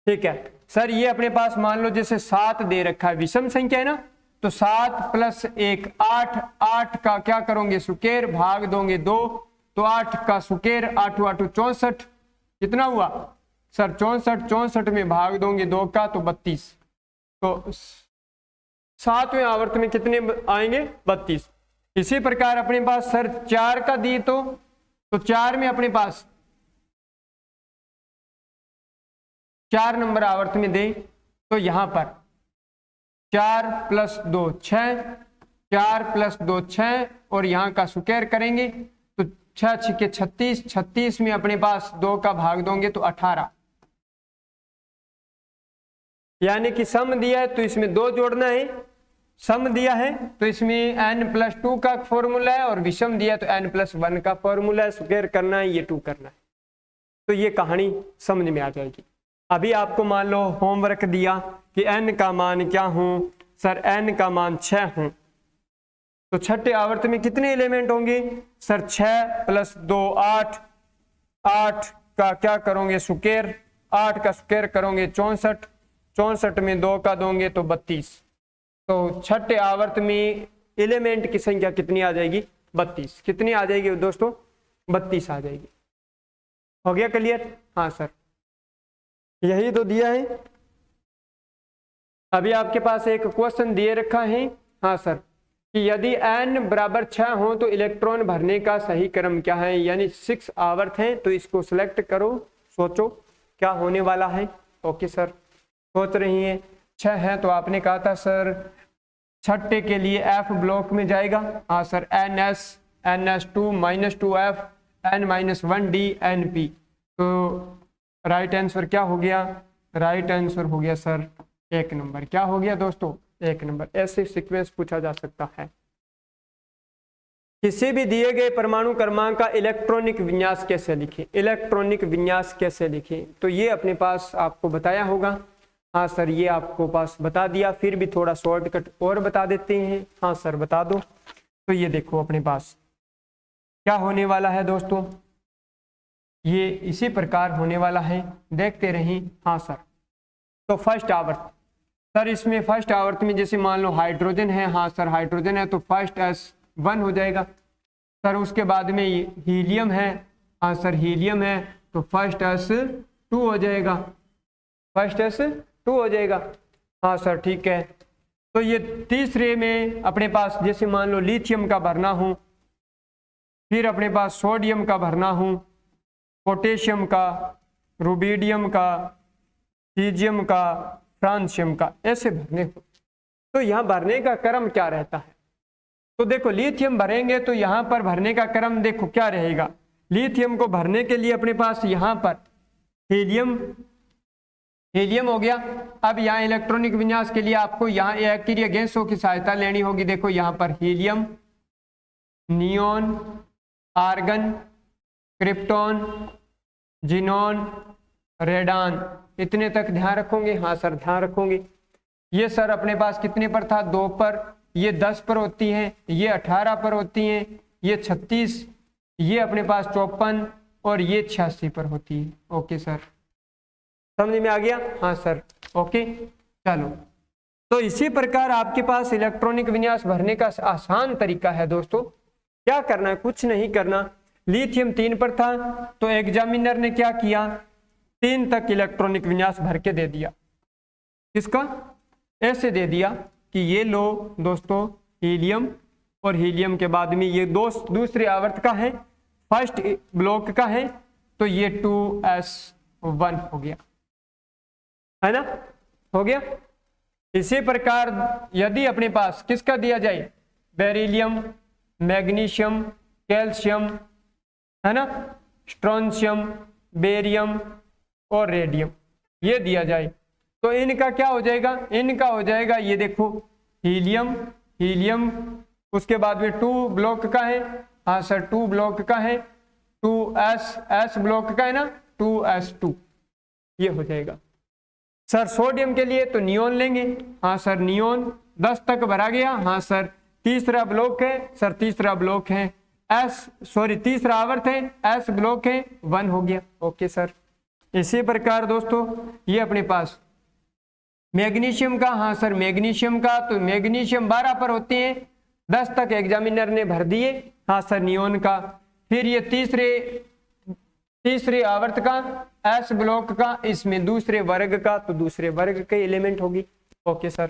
ठीक है सर, ये अपने पास मान लो जैसे 7 दे रखा है, विषम संख्या है ना, तो 7 + 1 8, 8 का क्या करोगे स्क्वायर, भाग दोगे 2, तो 8 का स्क्वायर 8 8 64, कितना हुआ सर 64, 64 में भाग दोगे 2 का तो 32, तो 7वें आवर्त में कितने आएंगे 32। इसी प्रकार अपने पास सर 4 का दिए तो 4 में अपने पास 4 नंबर आवर्त में दे, तो यहां पर 4 + 2 6, 4 + 2 6 और यहां का स्क्वायर करेंगे तो 6 × 6 = 36, 36 में अपने पास 2 का भाग दोगे तो 18, यानी कि सम दिया है तो इसमें 2 जोड़ना है, सम दिया है तो इसमें n + 2 का फॉर्मूला है, और विषम दिया तो n + 1 का फॉर्मूला है, स्क्वायर करना है, ये 2 करना है। तो ये कहानी समझ में आ जाएगी। अभी आपको मान लो होमवर्क दिया कि n का मान क्या हो, सर n का मान 6 हो, तो छठे आवर्त में कितने एलिमेंट होंगे सर 6 + 2 8, 8 का क्या करोगे स्क्वायर, 8 का स्क्वायर करोगे 64, 64 में 2 का दोगे तो 32, तो छठे आवर्त में एलिमेंट की संख्या कितनी आ जाएगी 32। कितनी आ जाएगी दोस्तों 32 आ जाएगी। हो गया क्लियर, हाँ सर यही तो दिया है। अभी आपके पास एक क्वेश्चन दिए रखा है, हाँ सर, कि यदि n = 6 हो तो इलेक्ट्रॉन भरने का सही क्रम क्या है, यानी 6 आवर्त हैं, तो इसको सिलेक्ट करो, सोचो क्या होने वाला है। ओके सर, सोच रही हैं 6 है तो आपने कहा था सर छठे के लिए F ब्लॉक में जाएगा, हाँ sir NS, NS2 - 2F, N - 1D NP, तो राइट आंसर क्या हो गया, राइट आंसर हो गया सर 1 नंबर। क्या हो गया दोस्तों 1 नंबर। ऐसे सीक्वेंस पूछा जा सकता है। किसी भी दिए गए परमाणु क्रमांक का इलेक्ट्रॉनिक विन्यास कैसे लिखें, इलेक्ट्रॉनिक विन्यास कैसे लिखें, तो ये अपने पास आपको बताया होगा, हाँ सर ये आपको पास बता दिया, फिर भी थोड़ा शॉर्टकट और बता देते हैं, हाँ सर बता दो। तो ये देखो अपने पास क्या होने वाला है दोस्तों, ये इसी प्रकार होने वाला है, देखते रहें। हाँ सर, तो फर्स्ट आवर्त सर, इसमें फर्स्ट आवर्त में जैसे मान लो हाइड्रोजन है, हाँ सर हाइड्रोजन है तो फर्स्ट S1 हो जाएगा सर। उसके बाद में हीलियम है, हाँ सर हीलियम है तो फर्स्ट S2 हो जाएगा, फर्स्ट S2 हो जाएगा, हाँ सर ठीक है। तो ये तीसरे में अपने पास जैसे मान लो लिथियम का भरना हो, फिर अपने पास सोडियम का भरना हो, पोटेशियम का, रुबिडियम का, सीजियम का, फ्रांसियम का, ऐसे भरने हो। तो यहाँ भरने का क्रम क्या रहता है, तो देखो लिथियम भरेंगे तो यहाँ पर भरने का क्रम देखो क्या रहेगा। लिथियम को भरने के लिए अपने पास यहाँ पर हीलियम हो गया। अब यहाँ इलेक्ट्रॉनिक विन्यास के लिए आपको यहाँ एक्टिव गैसों की सहायता लेनी होगी। देखो यहाँ पर helium, neon, argon, krypton, xenon, radon, इतने तक ध्यान रखोगे, हाँ सर ध्यान रखोगे। ये सर अपने पास कितने पर था 2 पर, ये 10 पर होती हैं, ये 18 पर होती हैं, ये 36, ये अपने पास 54 और ये 86 पर होती है। ओके सर समझ में आ गया, हाँ सर ओके। चलो तो इसी प्रकार आपके पास इलेक्ट्रॉनिक विन्यास भरने का आसान तरीका है दोस्तों। क्या करना है, कुछ नहीं करना। लिथियम 3 पर था तो एग्जामिनर ने क्या किया, 3 तक इलेक्ट्रॉनिक विन्यास भर के दे दिया। किसका, ऐसे दे दिया कि ये लो दोस्तों हीलियम, और हीलियम के बाद में ये दूसरे आवर्त का है, फर्स्ट ब्लॉक का है, तो ये 2s1 हो गया, है ना, हो गया। इसी प्रकार यदि अपने पास किसका दिया जाए, बेरिलियम, मैग्नीशियम, कैल्शियम, है ना, स्ट्रोंशियम, बेरियम और रेडियम, ये दिया जाए तो इनका क्या हो जाएगा, इनका हो जाएगा ये देखो हीलियम, हीलियम उसके बाद में 2 ब्लॉक का है, हाँ सर 2 ब्लॉक का है, 2s ब्लॉक का है ना, 2s2 ये हो जाएगा। सर सोडियम के लिए तो नियोन लेंगे, हाँ सर नियोन 10 तक भरा गया, हाँ सर तीसरा ब्लॉक है, सर तीसरा ब्लॉक है तीसरा आवर्त है, s ब्लॉक है, 1 हो गया, ओके सर। इसी प्रकार दोस्तों ये अपने पास मैग्नीशियम का, हाँ सर मैग्नीशियम का, तो मैग्नीशियम 12 पर होते हैं, 10 तक एग्जामिनर ने भर दिए, हाँ सर नियोन का। फिर ये तीसरे आवर्त का s ब्लॉक का, इसमें दूसरे वर्ग का, तो दूसरे वर्ग के एलिमेंट होगी, ओके सर।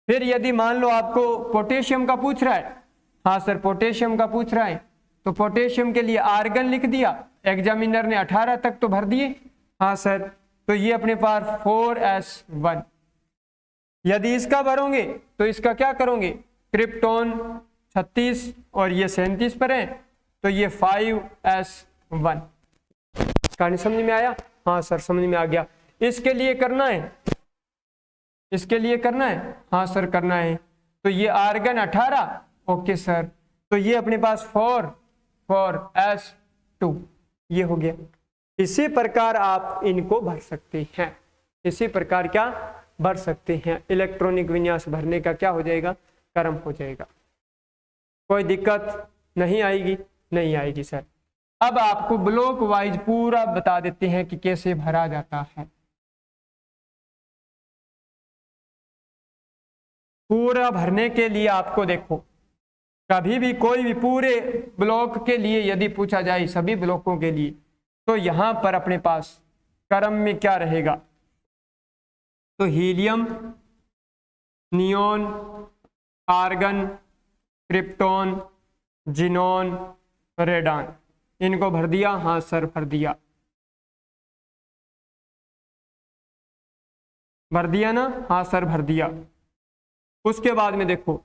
फिर यदि मान लो आपको पोटेशियम का पूछ रहा है, हाँ सर पोटेशियम का पूछ रहा है, तो पोटेशियम के लिए आर्गन लिख दिया, एग्जामिनर ने 18 तक तो भर दिए, हाँ सर, तो ये अपने पास 4s1। यदि इसका भरोगे तो इसका क्या करोगे, क्रिप्टोन 36 और ये 37 पर है, तो ये 5s1। कहानी समझ में आया, हाँ सर समझ में आ गया। इसके लिए करना है, इसके लिए करना है, हाँ सर करना है, तो ये आर्गन 18, ओके सर, तो ये अपने पास 4s2 ये हो गया। इसी प्रकार आप इनको भर सकते हैं, इसी प्रकार क्या भर सकते हैं, इलेक्ट्रॉनिक विन्यास भरने का क्या हो जाएगा, क्रम हो जाएगा। कोई दिक्कत नहीं आएगी, नहीं आएगी सर। अब आपको ब्लॉक वाइज पूरा बता देते हैं कि कैसे भरा जाता है। पूरा भरने के लिए आपको देखो, कभी भी कोई भी पूरे ब्लॉक के लिए यदि पूछा जाए, सभी ब्लॉकों के लिए, तो यहां पर अपने पास क्रम में क्या रहेगा, तो helium, neon, argon, krypton, xenon, radon, इनको भर दिया, हाँ सर भर दिया, भर दिया ना, हाँ सर भर दिया। उसके बाद में देखो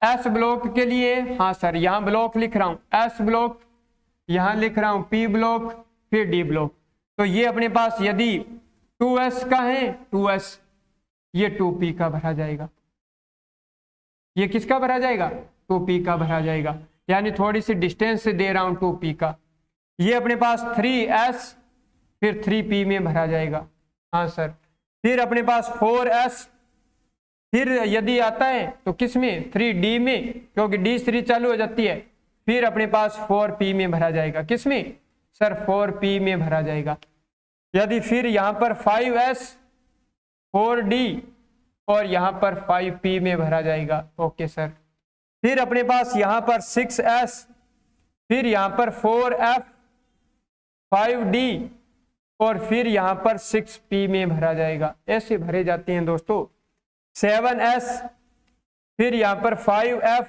एस ब्लॉक के लिए, हाँ सर यहाँ ब्लॉक लिख रहा हूं, एस ब्लॉक यहाँ लिख रहा हूं, पी ब्लॉक, फिर डी ब्लॉक, तो ये अपने पास यदि 2s का है, 2s ये 2p का भरा जाएगा, ये किसका भरा जाएगा, 2p का भरा जाएगा, यानी थोड़ी सी डिस्टेंस से दे रहा हूं 2p का। ये अपने पास 3s फिर 3p में भरा जाएगा, हाँ सर। फिर अपने पास 4s, फिर यदि आता है तो किस में, 3d में, क्योंकि d3 चालू हो जाती है, फिर अपने पास 4p में भरा जाएगा, किस में सर 4p में भरा जाएगा। यदि फिर यहाँ पर 5s, 4d और यहाँ पर 5p में भरा जाएगा, ओके सर। फिर अपने पास यहाँ पर 6s, फिर यहाँ पर 4f, 5d और फिर यहाँ पर 6p में भरा जाएगा, ऐसे भरे जाते हैं दोस्तों। 7s, फिर यहाँ पर 5f,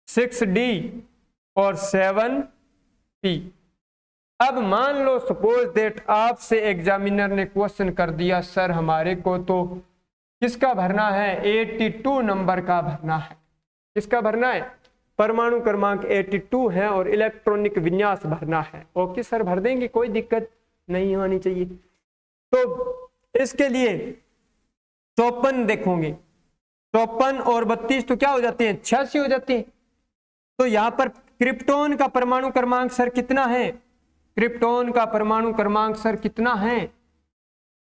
6d और 7p। अब मान लो सपोज दैट आपसे एग्जामिनर ने क्वेश्चन कर दिया, सर हमारे को तो किसका भरना है, 82 नंबर का भरना है, किसका भरना है, परमाणु क्रमांक 82 है और इलेक्ट्रॉनिक विन्यास भरना है, ओके सर भर देंगे, कोई दिक्कत नहीं होनी चाहिए। तो इसके लिए 54 देखोगे, 54 और 32 तो क्या हो जाते हैं, 86 हो जाते हैं। तो यहाँ पर क्रिप्टोन का परमाणु क्रमांक सर कितना है, क्रिप्टोन का परमाणु क्रमांक सर कितना है,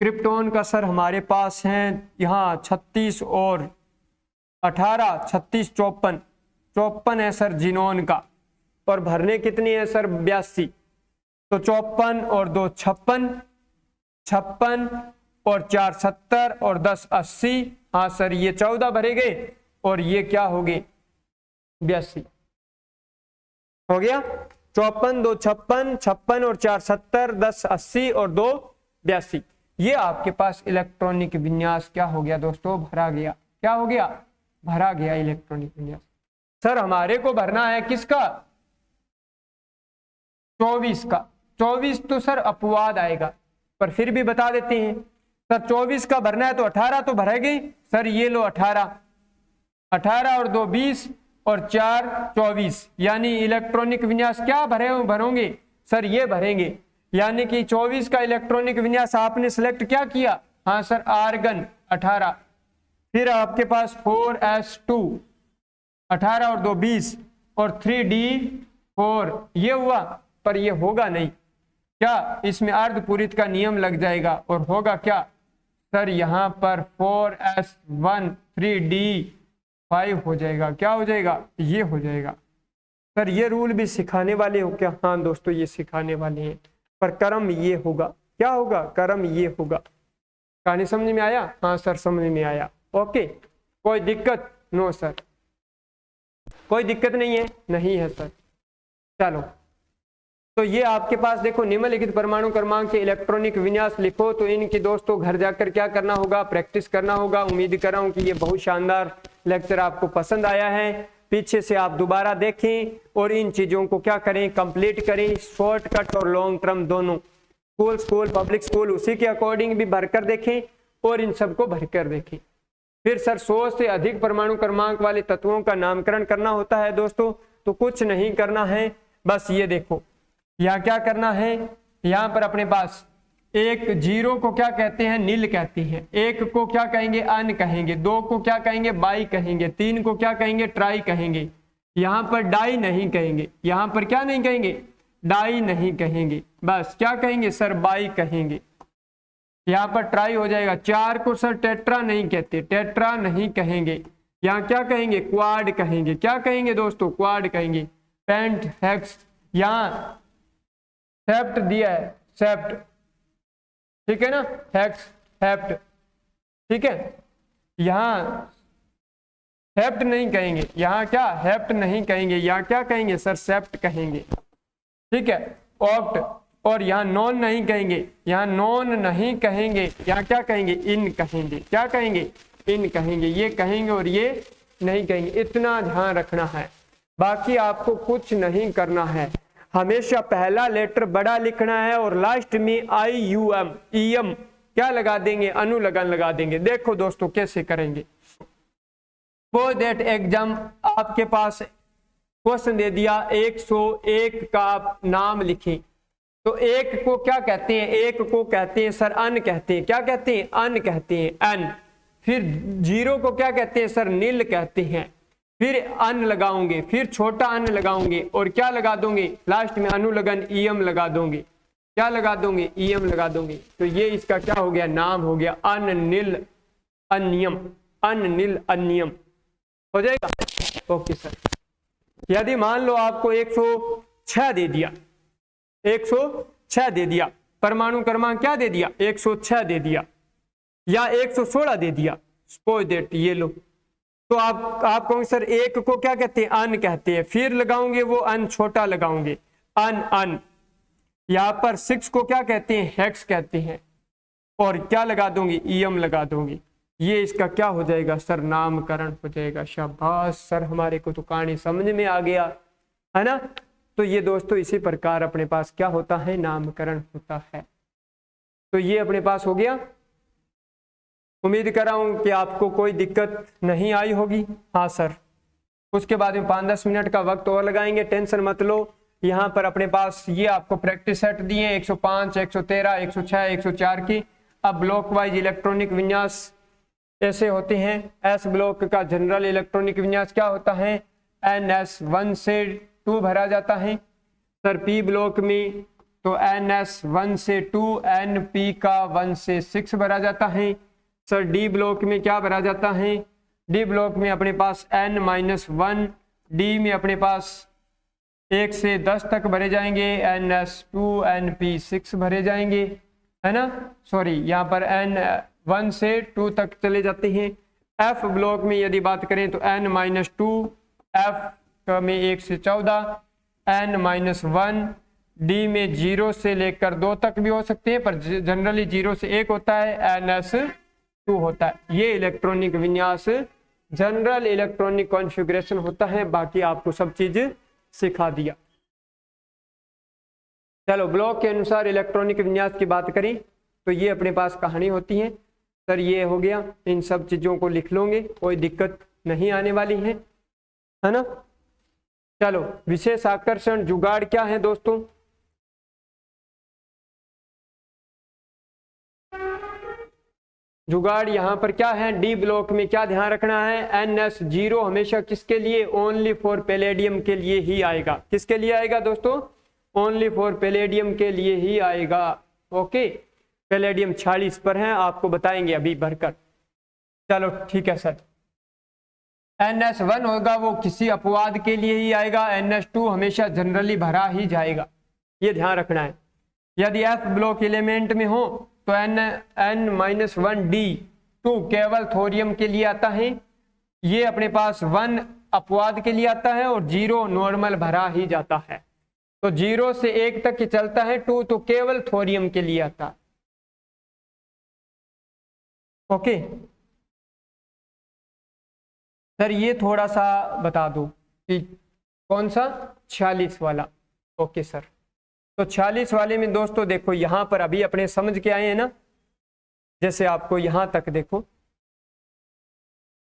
क्रिप्टोन का सर हमारे पास है यहाँ 36 और 18, 36 54 है सर जिनोन का, और भरने कितनी है सर 82, तो 54 और 2 56, 56 और 4 70 और 10 80 हाँ सर ये 14 भरे गए और ये क्या हो गए 82 हो गया। 54 2 56, 56 और 4 70, 10 80 और 2 82। ये आपके पास इलेक्ट्रॉनिक विन्यास क्या हो गया दोस्तों, भरा गया। क्या हो गया, भरा गया इलेक्ट्रॉनिक विन्यास। सर हमारे को भरना है किसका, 24 का। 24 तो सर अपवाद आएगा, पर फिर भी बता देते हैं। सर 24 का भरना है तो 18 तो भरेगी। सर ये लो 18, 18 और 2 20 और 4 24, यानी इलेक्ट्रॉनिक विन्यास क्या भरोगे सर, ये भरेंगे। यानी कि 24 का इलेक्ट्रॉनिक विन्यास आपने सिलेक्ट क्या किया, हाँ सर आर्गन 18। फिर आपके पास 4s2, 18 और 2 20 और 3d4, ये हुआ। पर ये होगा नहीं, क्या इसमें अर्धपूरित का नियम लग जाएगा और होगा क्या सर, यहाँ पर 4s1 3d5 हो जाएगा। क्या हो जाएगा, ये हो जाएगा। सर ये रूल भी सिखाने वाले हो क्या, हाँ दोस्तों ये सिखाने वाले हैं, पर क्रम ये होगा। क्या होगा, क्रम ये होगा। कहानी समझ में आया, हाँ सर समझ में आया। ओके, कोई दिक्कत, नो सर कोई दिक्कत नहीं है, नहीं है सर। चलो तो ये आपके पास देखो निम्नलिखित परमाणु क्रमांक के इलेक्ट्रॉनिक विन्यास लिखो। तो इनकी दोस्तों घर जाकर क्या करना होगा, प्रैक्टिस करना होगा। उम्मीद कर रहा हूं कि ये बहुत शानदार लेक्चर आपको पसंद आया है। पीछे से आप दोबारा देखें और इन चीजों को क्या करें, कंप्लीट करें, शॉर्टकट और लॉन्ग टर्म दोनों। स्कूल पब्लिक स्कूल उसी के अकॉर्डिंग भी भरकर देखें और इन सबको भरकर देखें। फिर सर 100 से अधिक परमाणु क्रमांक वाले तत्वों का नामकरण करना होता है दोस्तों। तो कुछ नहीं करना है, बस ये देखो यहाँ क्या करना है। यहाँ पर अपने पास एक 0 को क्या कहते हैं, नील कहते हैं। 1 को क्या कहेंगे, अन कहेंगे। 2 को क्या कहेंगे, बाई कहेंगे। 3 को क्या कहेंगे, ट्राई कहेंगे। यहाँ पर डाई नहीं कहेंगे, यहाँ पर क्या नहीं कहेंगे, डाई नहीं कहेंगे, बस क्या कहेंगे सर, बाई कहेंगे। यहाँ पर ट्राई हो जाएगा। 4 को सर टेट्रा नहीं कहते, टेट्रा नहीं कहेंगे। यहाँ क्या कहेंगे, क्वाड कहेंगे। क्या कहेंगे दोस्तों, क्वाड कहेंगे। पेंट हेक्स, यहाँ सेप्ट दिया है, सेप्ट, ठीक है ना, हेक्स हेप्ट, ठीक है। यहाँ हेप्ट नहीं कहेंगे, यहाँ क्या हेप्ट नहीं कहेंगे, यहाँ क्या कहेंगे सर, सेप्ट कहेंगे, ठीक है। ऑप्ट, और यहाँ नॉन नहीं कहेंगे, यहाँ नॉन नहीं कहेंगे, यहाँ क्या कहेंगे, इन कहेंगे। क्या कहेंगे, इन कहेंगे। ये कहेंगे और ये नहीं कहेंगे। इतना ध्यान रखना है, बाकी आपको कुछ नहीं करना है। हमेशा पहला लेटर बड़ा लिखना है और लास्ट में IUM EM क्या लगा देंगे, अनुलगन लगा देंगे। देखो दोस्तों कैसे करेंगे। फॉर दैट एग्जाम आपके पास क्वेश्चन दे दिया 101 का आप नाम लिखें। तो एक को क्या कहते हैं, एक को कहते हैं सर अन कहते हैं। क्या कहते हैं, अन कहते हैं, अन। फिर 0 को क्या कहते हैं सर, नील कहते हैं। फिर अन लगाओगे, फिर छोटा अन लगाओगे और क्या लगा दोगे, लास्ट में अनुलगन EM लगा दोगे। क्या लगा दोगे, EM लगा दोगे। तो ये इसका क्या हो गया, नाम हो गया अननील अन्यम, अननील अन्यम हो जाएगा। Okay sir. यदि मान लो आपको 106 दे दिया, 106 दे दिया, परमाणु क्रमांक क्या दे दिया, 106 दे दिया या 116 दे दिया, सपोज दैट ये लो। तो आप कहोगे सर एक को क्या कहते हैं, अन कहते हैं। फिर लगाओगे वो अन छोटा लगाओगे, अन अन। यहाँ पर 6 को क्या कहते हैं, हेक्स कहते हैं। और क्या लगा दोगे, EM लगा दोगे। ये इसका क्या हो जाएगा सर, नामकरण हो जाएगा। शाबाश सर, हमारे को तो कहानी समझ में आ गया है ना। तो ये दोस्तों इसी प्रकार अपने पास क्या होता है, नामकरण होता है। तो ये अपने पास हो गया। उम्मीद कर रहा हूं कि आपको कोई दिक्कत नहीं आई होगी। हाँ सर, उसके बाद में 5-10 मिनट का वक्त और लगाएंगे, टेंशन मत लो। यहाँ पर अपने पास ये आपको प्रैक्टिस सेट दिए 105, 113, 106, 104 की। अब ब्लॉक वाइज इलेक्ट्रॉनिक विन्यास ऐसे होते हैं। एस ब्लॉक का जनरल इलेक्ट्रॉनिक विन्यास क्या होता है, NS 1 से 2 भरा जाता है। सर P ब्लॉक में तो NS 1 से 2, NP का 1 से 6 भरा जाता है। सर D ब्लॉक में क्या भरा जाता है, D ब्लॉक में अपने पास N-1, D में अपने पास 1 से 10 तक भरे जाएंगे, NS2, NP6 भरे जाएंगे, है ना। सॉरी, यहाँ पर N1 से 2 तक चले जाते हैं। एफ ब्लॉक में यदि बात करें तो n-2, एफ में 1 से 14, n-1, डी में 0 से लेकर 2 तक भी हो सकते हैं, पर जनरली 0 से 1 होता है, ns2 होता है। ये इलेक्ट्रॉनिक विन्यास जनरल इलेक्ट्रॉनिक कॉन्फ़िगरेशन होता है। बाकी आपको सब चीज सिखा दिया। चलो ब्लॉक के अनुसार इलेक्ट्रॉनिक विन्यास की बात करें तो ये अपने पास कहानी होती है। सर ये हो गया, इन सब चीजों को लिख लोगे, कोई दिक्कत नहीं आने वाली है ना। चलो विशेष आकर्षण जुगाड़ क्या है दोस्तों? जुगाड़ यहाँ पर क्या है? डी ब्लॉक में क्या ध्यान रखना है? NS0 हमेशा किसके लिए? ओनली फॉर पैलेडियम के लिए ही आएगा। किसके लिए आएगा दोस्तों? ओनली फॉर पैलेडियम के लिए ही आएगा। ओके, पैलेडियम 46 पर है, आपको बताएंगे अभी भरकर। चलो ठीक है सर। NS1 होगा वो किसी अपवाद के लिए ही आएगा, NS2 हमेशा जनरली भरा ही जाएगा, ये ध्यान रखना है। यदि F ब्लॉक एलिमेंट में हो तो N-1D2 केवल थोरियम के लिए आता है, ये अपने पास 1 अपवाद के लिए आता है और 0 नॉर्मल भरा ही जाता है। तो 0 से 1 तक ही चलता है, 2 तो केवल थोरियम के लिए आता है। ओके सर, ये थोड़ा सा बता दो कि कौन सा 46 वाला। ओके सर, तो 46 वाले में दोस्तों देखो यहां पर अभी अपने समझ के आए हैं ना, जैसे आपको यहां तक देखो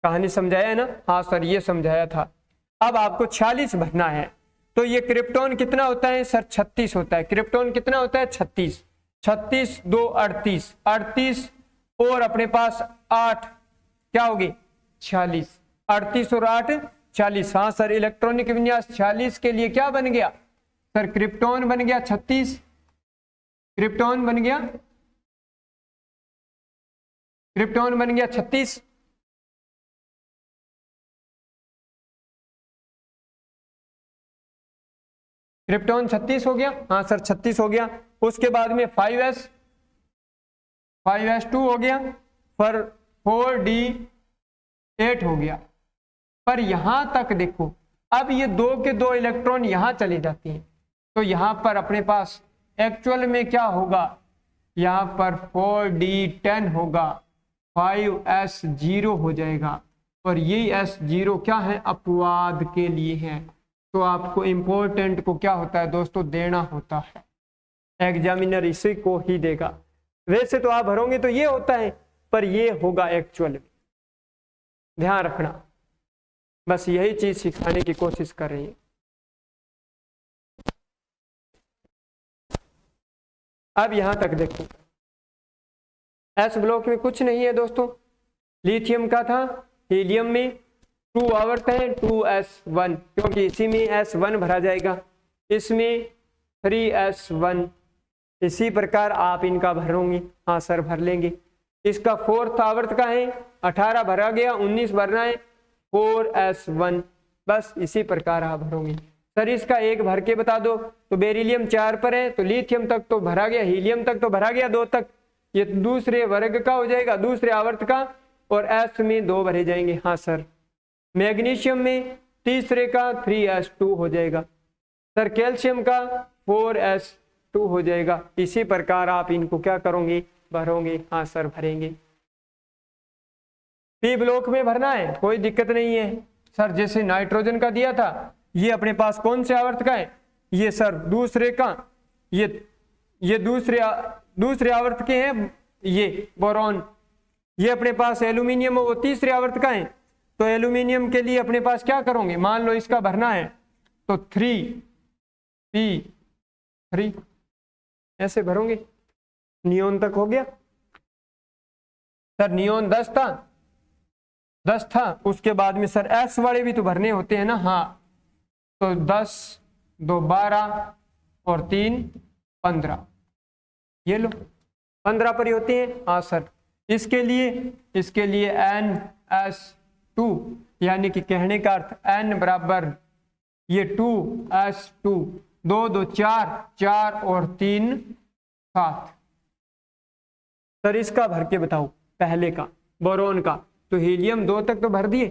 कहानी समझाया है ना। हाँ सर ये समझाया था। अब आपको 46 भरना है, तो ये क्रिप्टॉन कितना होता है सर? 36 होता है। क्रिप्टॉन कितना होता है? 36। 36 2 38, 38 और अपने पास 8 क्या होगी? 46। 38 और 8 40। हाँ सर, इलेक्ट्रॉनिक विन्यास 46 के लिए क्या बन गया सर? क्रिप्टॉन बन गया 36। क्रिप्टॉन बन गया 36। क्रिप्टॉन 36 हो गया। हाँ सर 36 हो गया। उसके बाद में 5s2 हो गया, पर 4d8 हो गया। पर यहां तक देखो, अब ये 2 के 2 इलेक्ट्रॉन यहां चले जाते हैं, तो यहां पर अपने पास एक्चुअल में क्या होगा? यहां पर 4d10 होगा, 5s0 हो जाएगा, और ये s0 क्या है? अपवाद के लिए है। तो आपको इंपॉर्टेंट को क्या होता है दोस्तों? देना होता है। एग्जामिनर इसी को ही देगा। वैसे तो आप भरोगे तो ये होता है, पर ये होगा एक्चुअल में, ध्यान रखना। बस यही चीज सिखाने की कोशिश कर रही है। अब यहां तक देखो, एस ब्लॉक में कुछ नहीं है दोस्तों। लिथियम का था, हीलियम में 2 आवर्त है, 2s1, क्योंकि इसी में s1 भरा जाएगा, इसमें 3s1। इसी प्रकार आप इनका भरोगे। हाँ सर भर लेंगे। इसका 4th आवर्त का है, 18 भरा गया, 19 भरना है, 4s1। बस इसी प्रकार आप भरोगे। सर इसका एक भर के बता दो, तो बेरिलियम 4 पर है, तो लिथियम तक तो भरा गया, हीलियम तक तो भरा गया 2 तक, ये दूसरे वर्ग का हो जाएगा, दूसरे आवर्त का, और s में 2 भरे जाएंगे। हाँ सर। मैग्नीशियम में तीसरे का 3s2 हो जाएगा। सर कैल्शियम का 4s2 हो जाएगा। इसी प्रकार आप इनको क्या करोगे? भरोगे। हाँ सर भरेंगे। पी ब्लॉक में भरना है, कोई दिक्कत नहीं है सर। जैसे नाइट्रोजन का दिया था, ये अपने पास कौन से आवर्त का है? ये सर दूसरे का, ये दूसरे आवर्त के हैं। ये बोरॉन, ये अपने पास एल्यूमिनियम वो तीसरे आवर्त का है, तो एल्यूमिनियम के लिए अपने पास क्या करोगे? मान लो इसका भरना है तो 3p3 ऐसे भरोगे। नियोन तक हो गया सर। नियोन 10 था, उसके बाद में सर एस वाले भी तो भरने होते हैं ना। हाँ, तो 10 2 12 और 3 15, ये लो 15 पर ही होते हैं। हाँ सर। इसके लिए NS2, यानी कि कहने का अर्थ N बराबर ये 2s2, 2 2 4 और 3 7। सर इसका भर के बताओ, पहले का बोरोन का, तो हीलियम 2 तक तो भर दिए,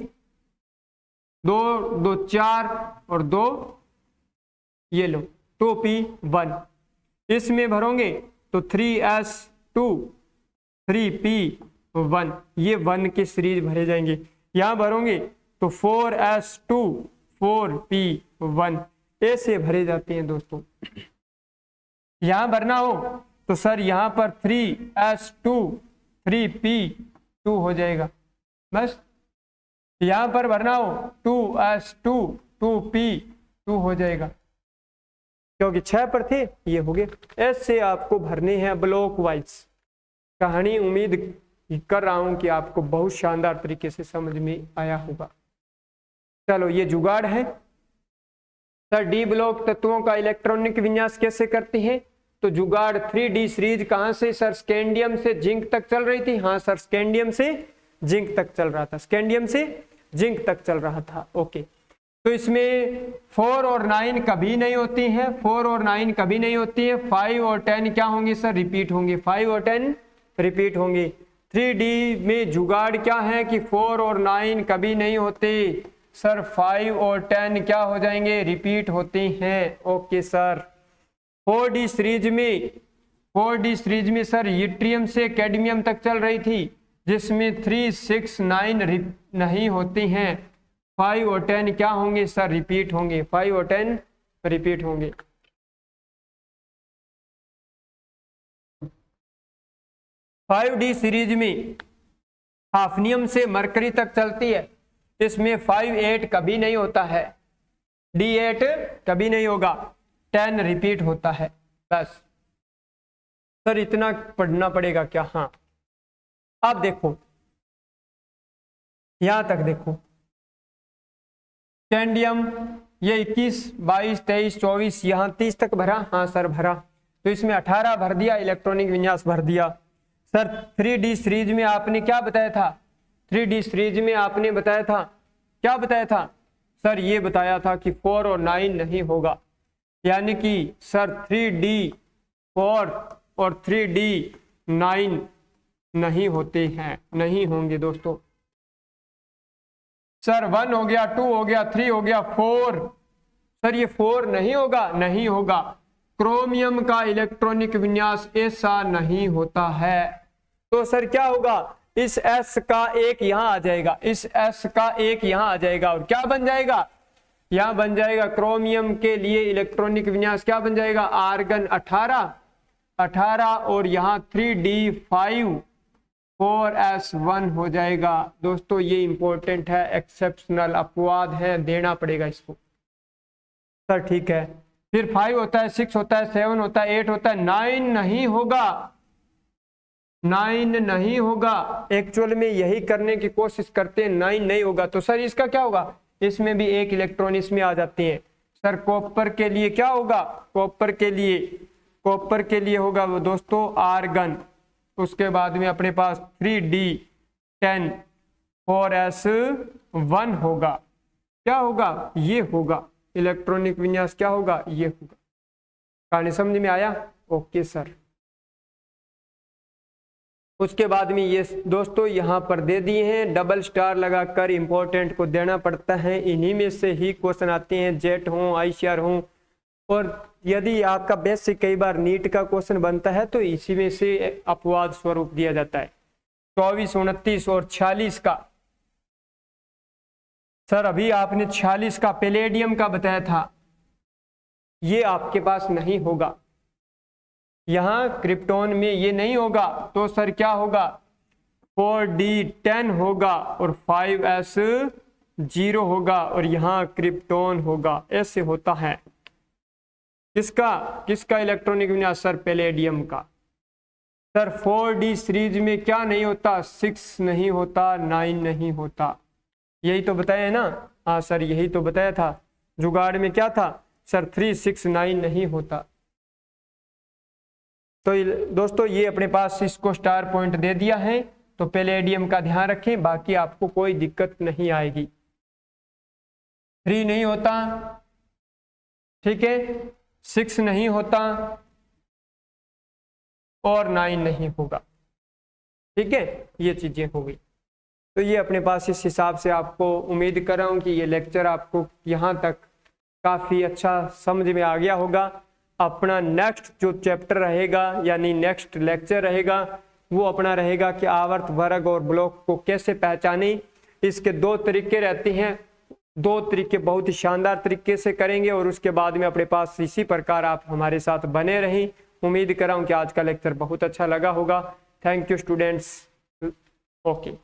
2 2 4 और 2 ये लो 2p1। इसमें भरोगे तो 3s2 3p1, ये 1 की सीरीज भरे जाएंगे। यहां भरोगे तो 4s2 4p1, ऐसे भरे जाते हैं दोस्तों। यहां भरना हो तो सर यहां पर 3s2 3p2 हो जाएगा बस। यहां पर भरना हो 2s2 2p2 हो जाएगा, क्योंकि 6 पर थे, ये हो गए। ऐसे आपको भरने हैं ब्लॉक वाइज। कहानी उम्मीद कर रहा हूं कि आपको बहुत शानदार तरीके से समझ में आया होगा। चलो ये जुगाड़ है। सर डी ब्लॉक तत्वों का इलेक्ट्रॉनिक विन्यास कैसे करते हैं? तो जुगाड़ 3D सीरीज कहां से? सर स्कैंडियम से जिंक तक चल रही थी। हाँ सर, स्कैंडियम से जिंक तक चल रहा था, स्कैंडियम से जिंक तक चल रहा था। ओके, तो इसमें 4 और 9 कभी नहीं होती हैं, 4 और 9 कभी नहीं होती है। 5 और 10 क्या होंगे सर? रिपीट होंगे, 5 और 10 रिपीट होंगे। 3D में जुगाड़ क्या है कि 4 और 9 कभी नहीं होते सर, 5 और 10 क्या हो जाएंगे? रिपीट होते हैं। Okay sir. 4D सीरीज में सर यूट्रियम से कैडमियम तक चल रही थी, जिसमें 3 6 9 नहीं होती हैं। 5 और 10 क्या होंगे सर? रिपीट होंगे, 5 और 10 रिपीट होंगे। फाइव डी सीरीज में हाफनियम से मरकरी तक चलती है, इसमें 5 8 कभी नहीं होता है, D8 कभी नहीं होगा, 10 रिपीट होता है बस। सर इतना पढ़ना पड़ेगा क्या? हाँ, अब देखो यहां तक देखो, स्कैंडियम ये 21 22 23 24 यहां 30 तक भरा। हाँ सर भरा, तो इसमें 18 भर दिया, इलेक्ट्रॉनिक विन्यास भर दिया। सर 3D सीरीज में आपने क्या बताया था? 3D सीरीज में आपने बताया था, क्या बताया था सर? ये बताया था कि 4 और 9 नहीं होगा, यानी कि सर 3D4 और 3D9 नहीं होते हैं, नहीं होंगे दोस्तों। सर 1 हो गया, 2 हो गया, 3 हो गया, 4 सर ये 4 नहीं होगा, नहीं होगा। क्रोमियम का इलेक्ट्रॉनिक विन्यास ऐसा नहीं होता है। तो सर क्या होगा? इस S का एक यहां आ जाएगा, इस S का एक यहां आ जाएगा, और क्या बन जाएगा? यहां बन जाएगा क्रोमियम के लिए इलेक्ट्रॉनिक विन्यास क्या बन जाएगा? आर्गन 18 और यहां 3D5 4s1 हो जाएगा। दोस्तों ये इंपॉर्टेंट है, एक्सेप्शनल अपवाद है, देना पड़ेगा इसको। सर ठीक है, फिर 5 होता है, 6 होता है, 7 होता है, 8 होता है, 9 नहीं होगा, 9 नहीं होगा। एक्चुअल में यही करने की कोशिश करते हैं, 9 नहीं होगा। तो सर इसका क्या होगा? इसमें भी एक इलेक्ट्रॉन इसमें आ जाती है। सर कॉपर के लिए क्या होगा? कॉपर के लिए होगा वो दोस्तों आर्गन। उसके बाद में अपने पास 3D10 4s1 होगा। क्या होगा? ये होगा इलेक्ट्रॉनिक विन्यास, क्या होगा? ये होगा। कहानी समझ में आया? Okay sir. उसके बाद में ये दोस्तों यहां पर दे दिए हैं, डबल स्टार लगाकर इंपॉर्टेंट को देना पड़ता है। इन्हीं में से ही क्वेश्चन आते हैं, जेट हो, ICR हो, और यदि आपका बेसिक कई बार नीट का क्वेश्चन बनता है तो इसी में से अपवाद स्वरूप दिया जाता है। 24 29 और 46 का सर अभी आपने 46 का पैलेडियम का बताया था, ये आपके पास नहीं होगा, यहां क्रिप्टॉन में ये नहीं होगा। तो सर क्या होगा? 4D10 होगा और 5s0 होगा, और यहां क्रिप्टॉन होगा। ऐसे होता है। किसका इलेक्ट्रॉनिक विन्यास? सर पैलेडियम का। सर 4D सीरीज में क्या नहीं होता? 6 नहीं होता, 9 नहीं होता। यही तो बताया है ना? हाँ सर यही तो बताया था। जुगाड़ में क्या था सर? 3 6 9 नहीं होता। तो दोस्तों ये अपने पास इसको स्टार पॉइंट दे दिया है, तो पैलेडियम का ध्यान रखें, बाकी आपको कोई दिक्कत नहीं आएगी। 3 नहीं होता, ठीक है, 6 नहीं होता और 9 नहीं होगा। ठीक है, ये चीजें हो गई। तो ये अपने पास इस हिसाब से आपको उम्मीद कर रहा हूँ कि ये लेक्चर आपको यहाँ तक काफ़ी अच्छा समझ में आ गया होगा। अपना नेक्स्ट जो चैप्टर रहेगा यानी नेक्स्ट लेक्चर रहेगा वो अपना रहेगा कि आवर्त वर्ग और ब्लॉक को कैसे पहचानें। इसके दो तरीके रहते हैं, दो तरीके बहुत ही शानदार तरीके से करेंगे और उसके बाद में अपने पास इसी प्रकार आप हमारे साथ बने रहें। उम्मीद कर रहा हूँ कि आज का लेक्चर बहुत अच्छा लगा होगा। Thank you students. ओके।